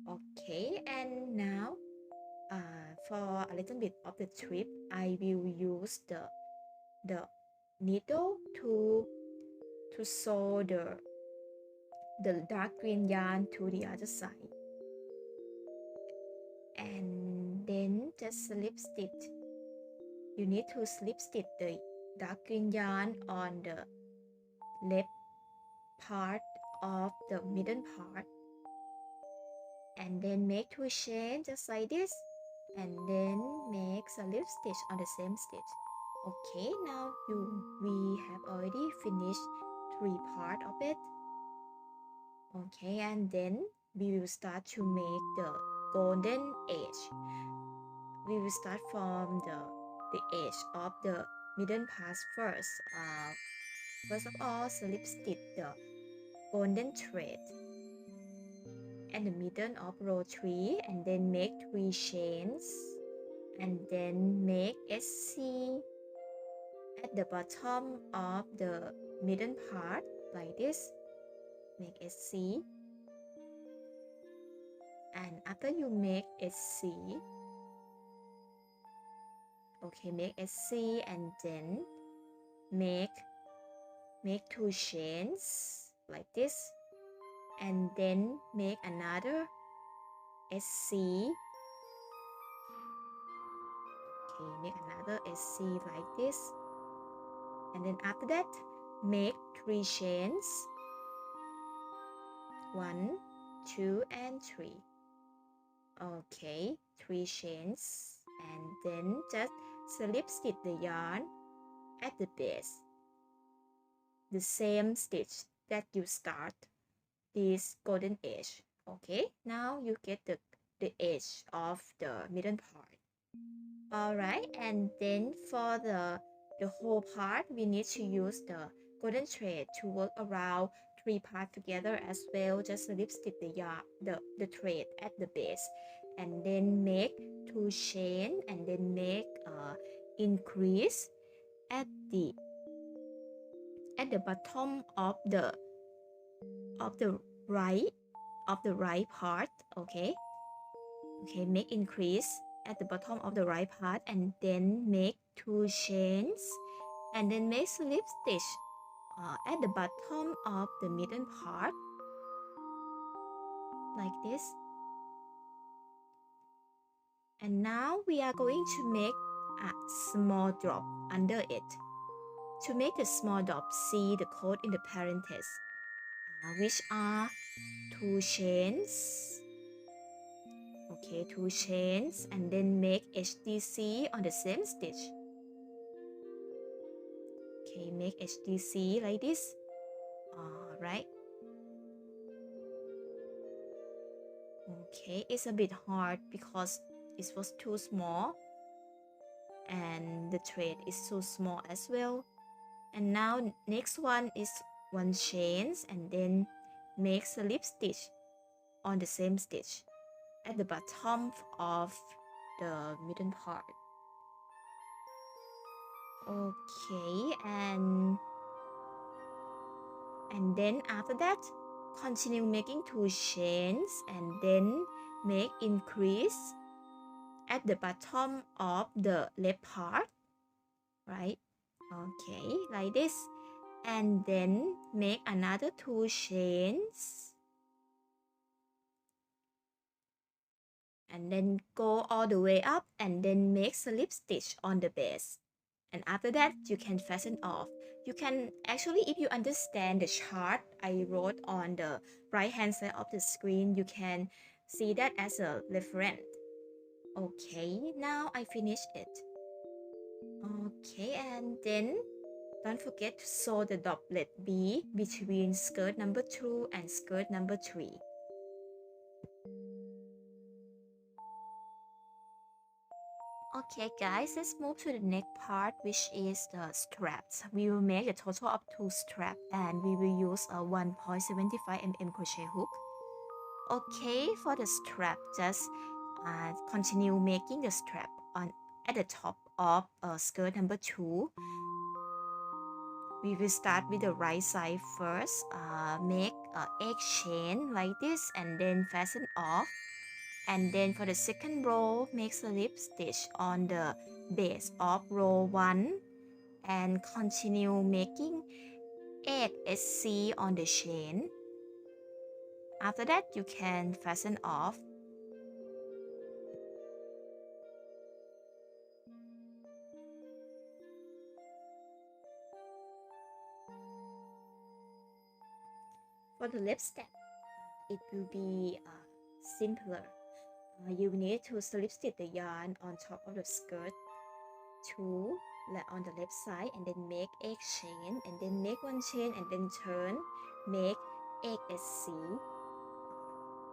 Okay, and now for a little bit of the trip, I will use the needle to sew the dark green yarn to the other side, and then just slip stitch. You need to slip stitch the dark green yarn on the left part of the middle part, and then make 2 chains just like this, and then make slip stitch on the same stitch. Okay, now we have already finished 3 parts of it. Okay, and then we will start to make the golden edge. We will start from the edge of the middle part first. First of all, slip stitch the golden thread at the middle of row 3 and then make 3 chains and then make SC at the bottom of the middle part like this. Make SC, and after you make SC, okay, make SC and then make 2 chains like this and then make another SC. Okay, make another SC like this, and then after that make 3 chains, 1, 2 and 3. Okay, 3 chains, and then just slip stitch the yarn at the base, the same stitch that you start this golden edge. Okay, now you get the edge of the middle part. Alright, and then for the whole part, we need to use the golden thread to work around 3 parts together as well. Just slip stitch the yarn, the thread at the base, and then make 2 chain, and then make increase at the bottom of the right part. Okay, make increase at the bottom of the right part and then make 2 chains and then make slip stitch at the bottom of the middle part like this. And now we are going to make a small drop under it. To make the small drop, see the code in the parentheses, which are 2 chains. Okay, 2 chains and then make HDC on the same stitch. Okay, make HDC like this. Alright. Okay, it's a bit hard because it was too small and the thread is so small as well. And now next one is 1 chains and then make slip stitch on the same stitch at the bottom of the middle part. Okay, and then after that continue making 2 chains and then make increase at the bottom of the left part, right? Okay, like this, and then make another 2 chains and then go all the way up and then make slip stitch on the base. And after that you can fasten off. You can actually, if you understand the chart I wrote on the right hand side of the screen, you can see that as a reference. Okay, now I finished it. Okay, and then don't forget to sew the droplet B between skirt number 2 and skirt number 3. Okay guys, let's move to the next part, which is the straps. We will make a total of 2 straps and we will use a 1.75 mm crochet hook. Okay, for the strap, just continue making the strap at the top of skirt number 2. We will start with the right side first. Make an egg chain like this and then fasten off. And then for the second row, make slip stitch on the base of row 1 and continue making egg SC on the chain. After that, you can fasten off. For the left step, it will be simpler. You need to slip stitch the yarn on top of the skirt on the left side and then make egg chain and then make 1 chain and then turn, make egg SC.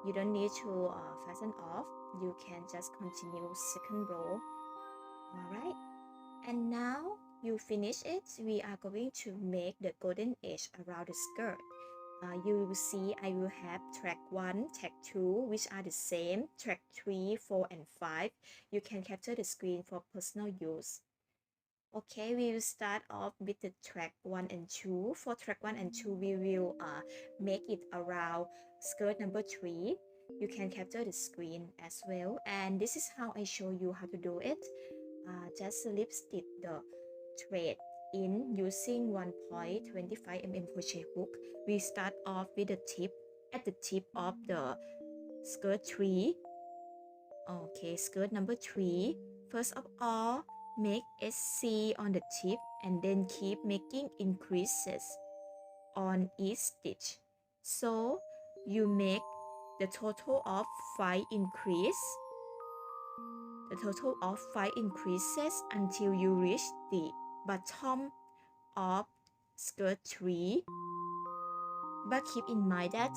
You don't need to fasten off. You can just continue second row. Alright, and now you finish it, we are going to make the golden edge around the skirt. You will see I will have track 1, track 2, which are the same, track 3, 4, and 5. You can capture the screen for personal use. Okay, we will start off with the track 1 and 2. For track 1 and 2, we will make it around skirt number 3. You can capture the screen as well, and this is how I show you how to do it. Just slip stitch the thread in using 1.25 mm crochet hook. We start off with the tip at the tip of the skirt 3. Okay, skirt number 3. First of all, make SC on the tip and then keep making increases on each stitch. So you make the total of 5 increase. The total of 5 increases until you reach the bottom of skirt 3. But keep in mind that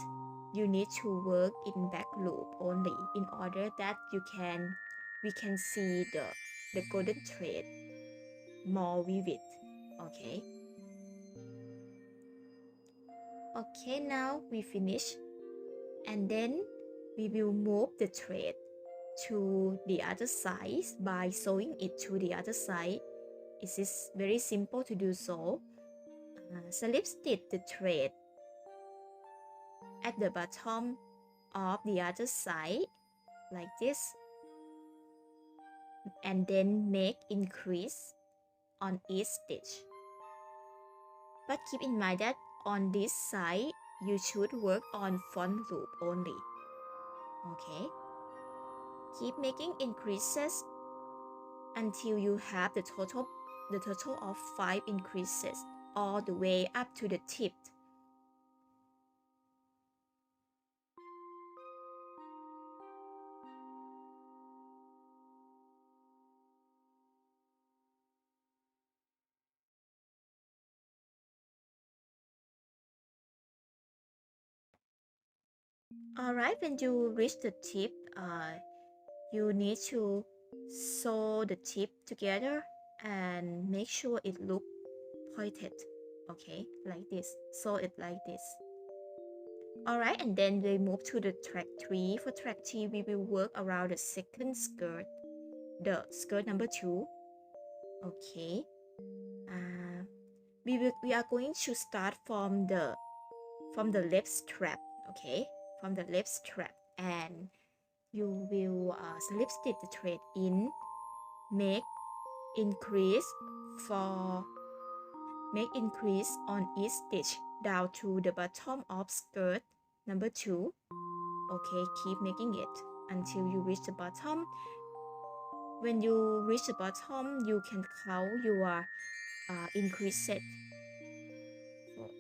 you need to work in back loop only in order that we can see the golden thread more vivid. Okay. Okay, now we finish, and then we will move the thread to the other side by sewing it to the other side. It is very simple to do so. Slip stitch the thread at the bottom of the other side like this, and then make increase on each stitch. But keep in mind that on this side you should work on front loop only. Okay, keep making increases until you have the total of 5 increases all the way up to the tip. Alright, when you reach the tip, you need to sew the tip together and make sure it looks pointed. Okay, like this. Sew it like this. Alright, and then we move to the track 3. For track 3, we will work around the second skirt, the skirt number 2. Okay, we are going to start from the left strap. Okay, from the left strap, and you will slip stitch the thread in, make increase on each stitch down to the bottom of skirt number 2. Okay, keep making it until you reach the bottom. When you reach the bottom, you can count your increases. So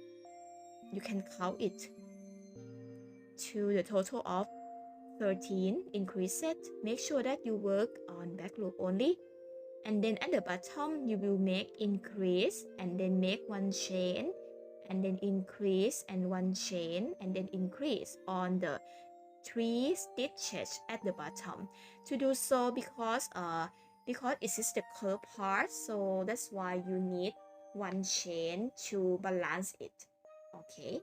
you can count it to the total of 13 increases. Make sure that you work on back loop only. And then at the bottom, you will make increase and then make 1 chain, and then increase and 1 chain, and then increase on the 3 stitches at the bottom. To do so, because it is the curved part, so that's why you need 1 chain to balance it. Okay,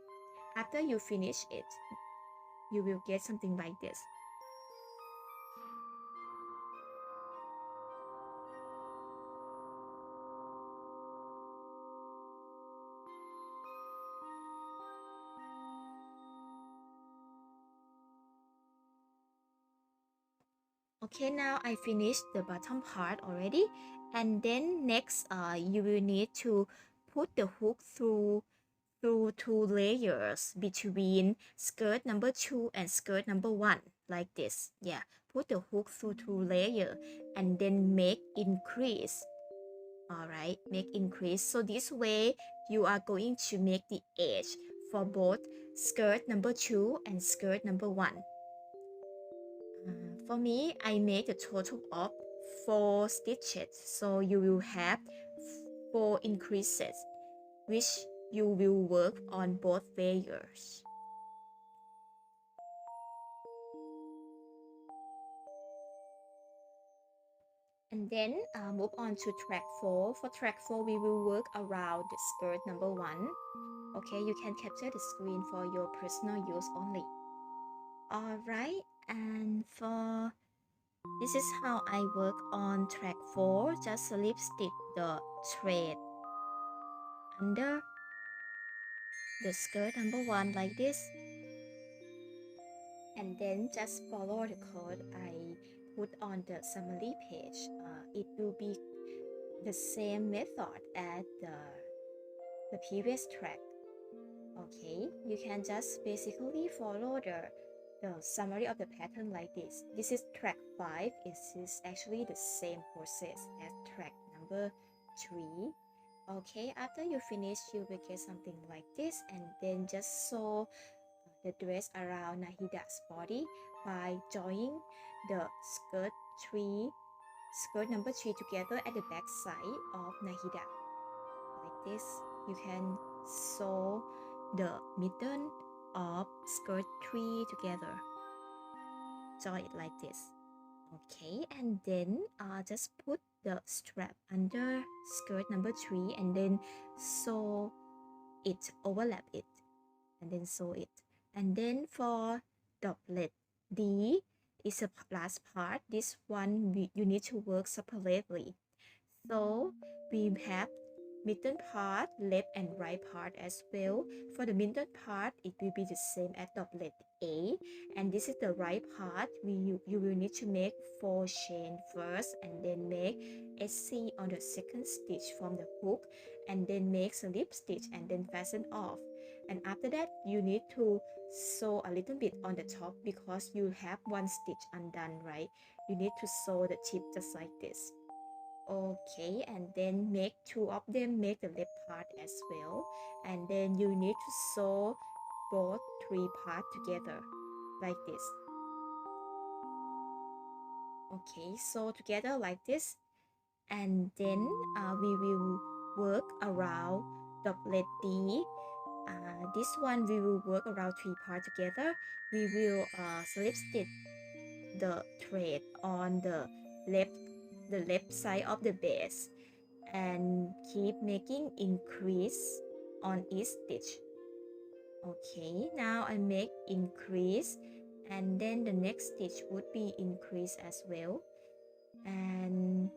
after you finish it, you will get something like this. Okay, now I finished the bottom part already, and then next you will need to put the hook through 2 layers between skirt number 2 and skirt number 1, like this. Yeah, put the hook through 2 layers and then make increase. Alright, make increase. So this way you are going to make the edge for both skirt number 2 and skirt number 1. For me, I make a total of 4 stitches, so you will have 4 increases, which you will work on both layers. And then move on to track 4. For track 4, we will work around the skirt number 1. Okay, you can capture the screen for your personal use only. Alright, and for this is how I work on track 4. Just slip stitch the thread under the skirt number 1 like this, and then just follow the code I put on the summary page. It will be the same method as the previous track. Okay, you can just basically follow the summary of the pattern like this. This is track 5. It is actually the same process as track number 3. Okay, after you finish, you will get something like this, and then just sew the dress around Nahida's body by joining the skirt number 3 together at the back side of Nahida. Like this, you can sew the middle of skirt 3 together. Join it like this. Okay, and then just put the strap under skirt number 3 and then sew it, overlap it, and then sew it. And then for Droplet D is the last part. This one you need to work separately. So we have middle part, left and right part as well. For the middle part, it will be the same as Droplet A, and this is the right part. You will need to make 4 chain first, and then make SC on the second stitch from the hook, and then make slip stitch and then fasten off. And after that, you need to sew a little bit on the top because you have 1 stitch undone, right? You need to sew the tip just like this. Okay, and then make 2 of them, make the left part as well, and then you need to sew both 3 parts together like this. Okay, sew together like this, and then we will work around Droplet D. This one we will work around 3 parts together. We will slip stitch the thread on the left side of the base and keep making increase on each stitch. Okay, now I make increase, and then the next stitch would be increase as well, and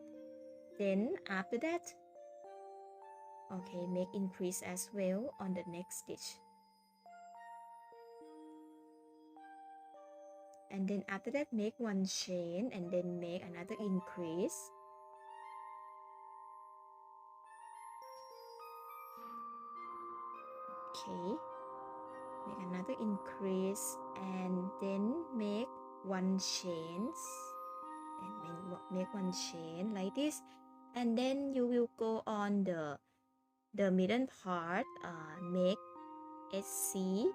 then after that, okay, make increase as well on the next stitch, and then after that make 1 chain and then make another increase. Okay, make another increase and then make 1 chain, and make 1 chain like this, and then you will go on the middle part, make SC.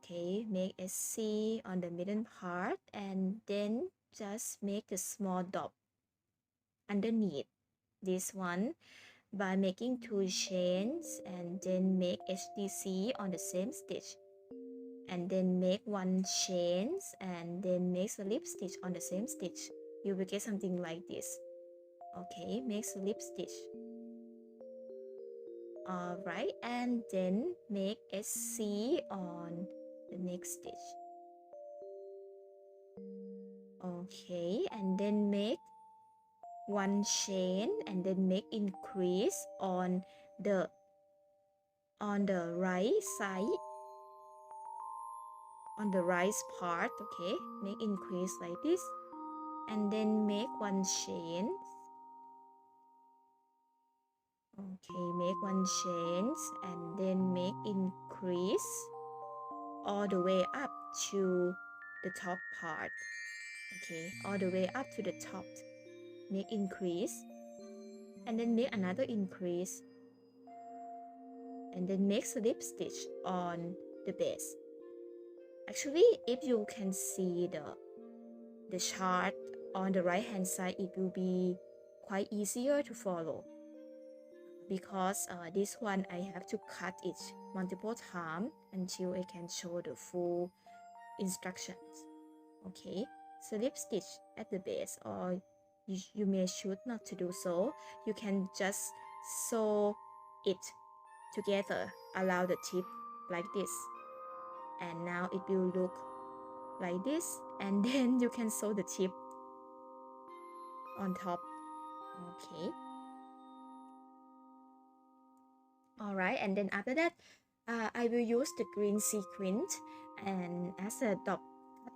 Okay, make SC on the middle part, and then just make a small dot underneath this one by making 2 chains, and then make HDC on the same stitch, and then make 1 chains and then make slip stitch on the same stitch. You will get something like this. Okay, make slip stitch. Alright, and then make SC on the next stitch. Okay, and then make 1 chain and then make increase on the right side, on the right part. Okay, make increase like this, and then make 1 chain. Okay, make 1 chain and then make increase all the way up to the top part. Okay, all the way up to the top, make increase, and then make another increase, and then make slip stitch on the base. Actually, if you can see the chart on the right hand side, it will be quite easier to follow, because this one I have to cut it multiple times until I can show the full instructions. Okay, slip stitch at the base, or you may choose not to do so. You can just sew it together around the tip like this, and now it will look like this, and then you can sew the tip on top. Okay, all right, and then after that I will use the green sequin and cut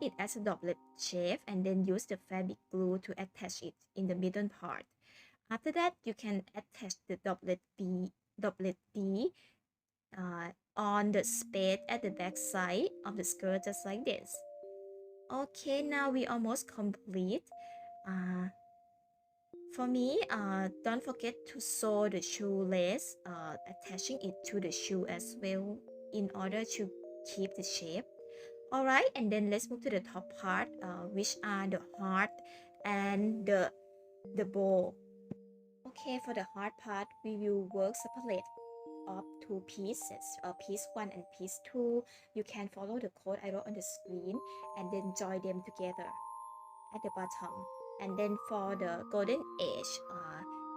it as a droplet shape, and then use the fabric glue to attach it in the middle part. After that, you can attach the droplet D on the space at the back side of the skirt, just like this. Okay, now we almost complete. For me, don't forget to sew the shoelace, attaching it to the shoe as well in order to keep the shape. Alright, and then let's move to the top part, which are the heart and the bow. Okay, for the heart part, we will work separate of two pieces, piece 1 and piece 2. You can follow the code I wrote on the screen and then join them together at the bottom. And then for the golden edge,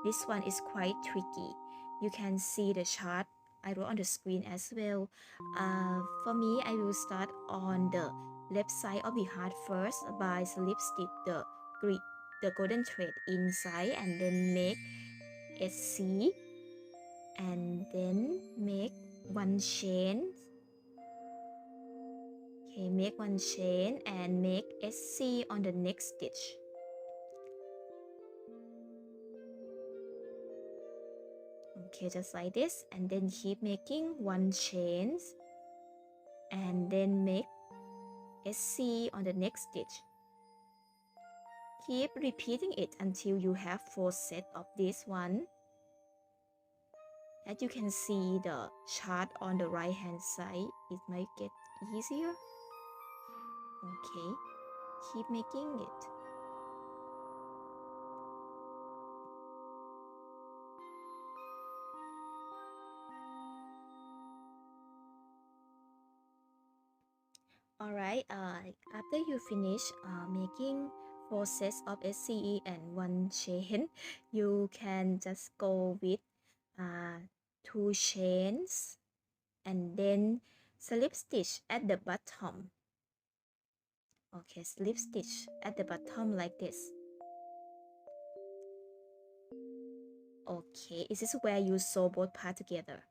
this one is quite tricky. You can see the chart I wrote on the screen as well. For me, I will start on the left side of the heart first by slip stitch the golden thread inside, and then make SC, and then make one chain. Okay, make one chain and make SC on the next stitch. Okay, just like this, and then keep making one chain and then make SC on the next stitch. Keep repeating it until you have 4 sets of this one. As you can see the chart on the right hand side, it might get easier. Okay, keep making it. Alright, after you finish making 4 sets of SCE and 1 chain, you can just go with 2 chains and then slip stitch at the bottom. Okay, slip stitch at the bottom like this. Okay, this is where you sew both parts together.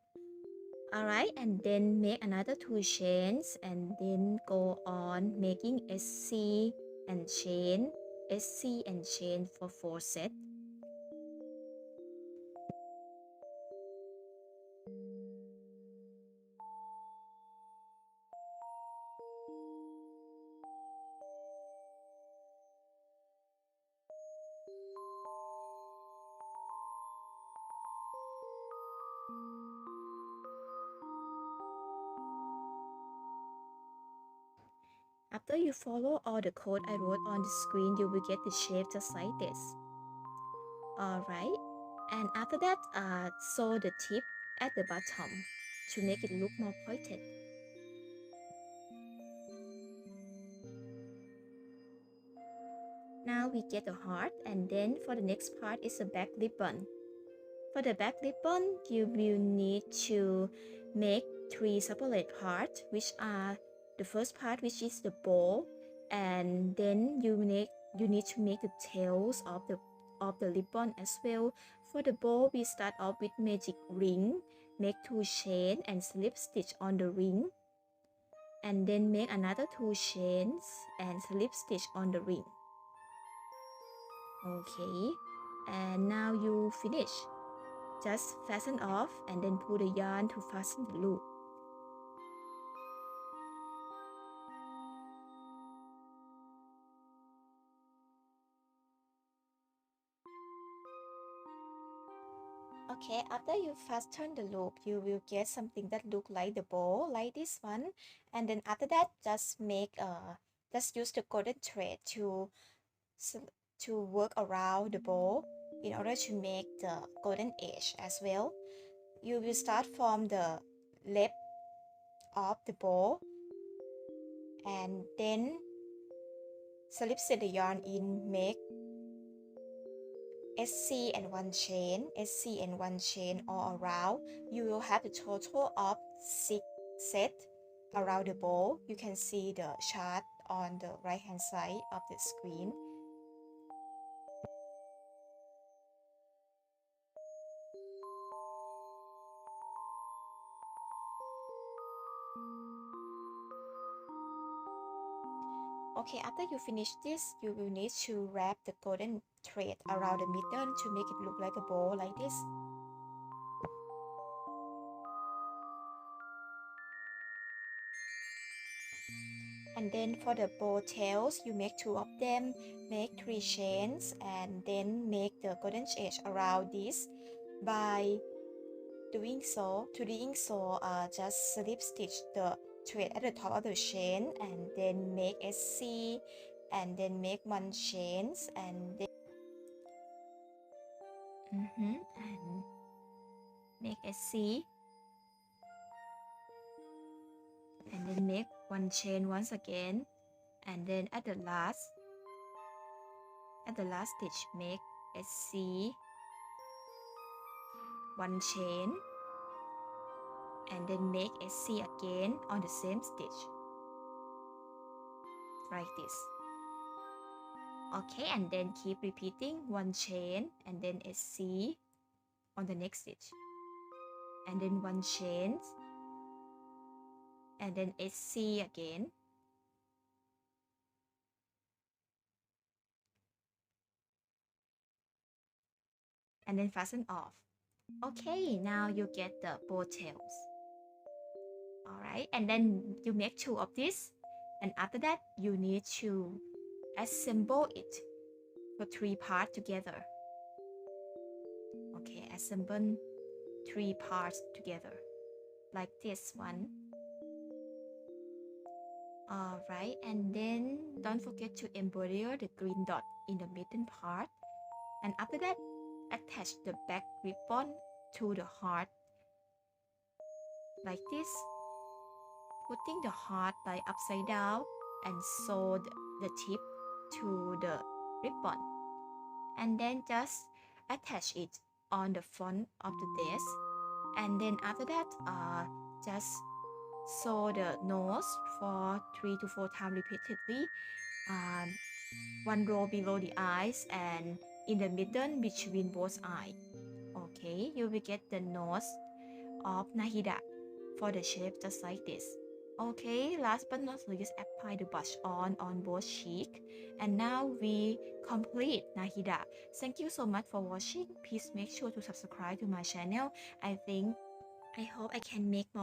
Alright, and then make another 2 chains and then go on making SC and chain, SC and chain for 4 sets. After you follow all the code I wrote on the screen, you will get the shape just like this. Alright, and after that, sew the tip at the bottom to make it look more pointed. Now we get the heart, and then for the next part is the back ribbon. For the back ribbon, you will need to make 3 separate parts, which are the first part, which is the bow, and then you need to make the tails of the ribbon as well. For the bow, we start off with magic ring, make 2 chains and slip stitch on the ring, and then make another 2 chains and slip stitch on the ring. Okay, and now you finish. Just fasten off and then pull the yarn to fasten the loop. Okay, after you fasten the loop, you will get something that look like the bow, like this one. And then after that, just use the golden thread to work around the bow in order to make the golden edge as well. You will start from the left of the bow, and then slip stitch the yarn in, make SC and 1 chain, SC and 1 chain all around. You will have a total of 6 sets around the bowl. You can see the chart on the right hand side of the screen. Okay, after you finish this, you will need to wrap the golden thread around the middle to make it look like a bow like this. And then for the bow tails, you make 2 of them, make 3 chains, and then make the golden edge around this. By doing so, just slip stitch the thread at the top of the chain, and then make SC, and then make 1 chains, and then and make SC, and then make 1 chain once again, and then at the last stitch make SC, 1 chain, and then make SC again on the same stitch like this. Okay, and then keep repeating 1 chain and then SC on the next stitch, and then 1 chain and then SC again, and then fasten off. Okay, now you get the bow tails. Alright, and then you make 2 of this, and after that you need to assemble it for 3 parts together. Okay, assemble 3 parts together like this one. Alright, and then don't forget to embroider the green dot in the middle part, and after that attach the back ribbon to the heart like this, putting the heart like upside down, and sew the tip to the ribbon, and then just attach it on the front of the desk. And then after that just sew the nose for 3 to 4 times repeatedly, 1 row below the eyes and in the middle between both eyes. Okay, you will get the nose of Nahida for the shape just like this. Okay, last but not least, apply the blush on both cheeks. And now we complete Nahida. Thank you so much for watching. Please make sure to subscribe to my channel. I hope I can make more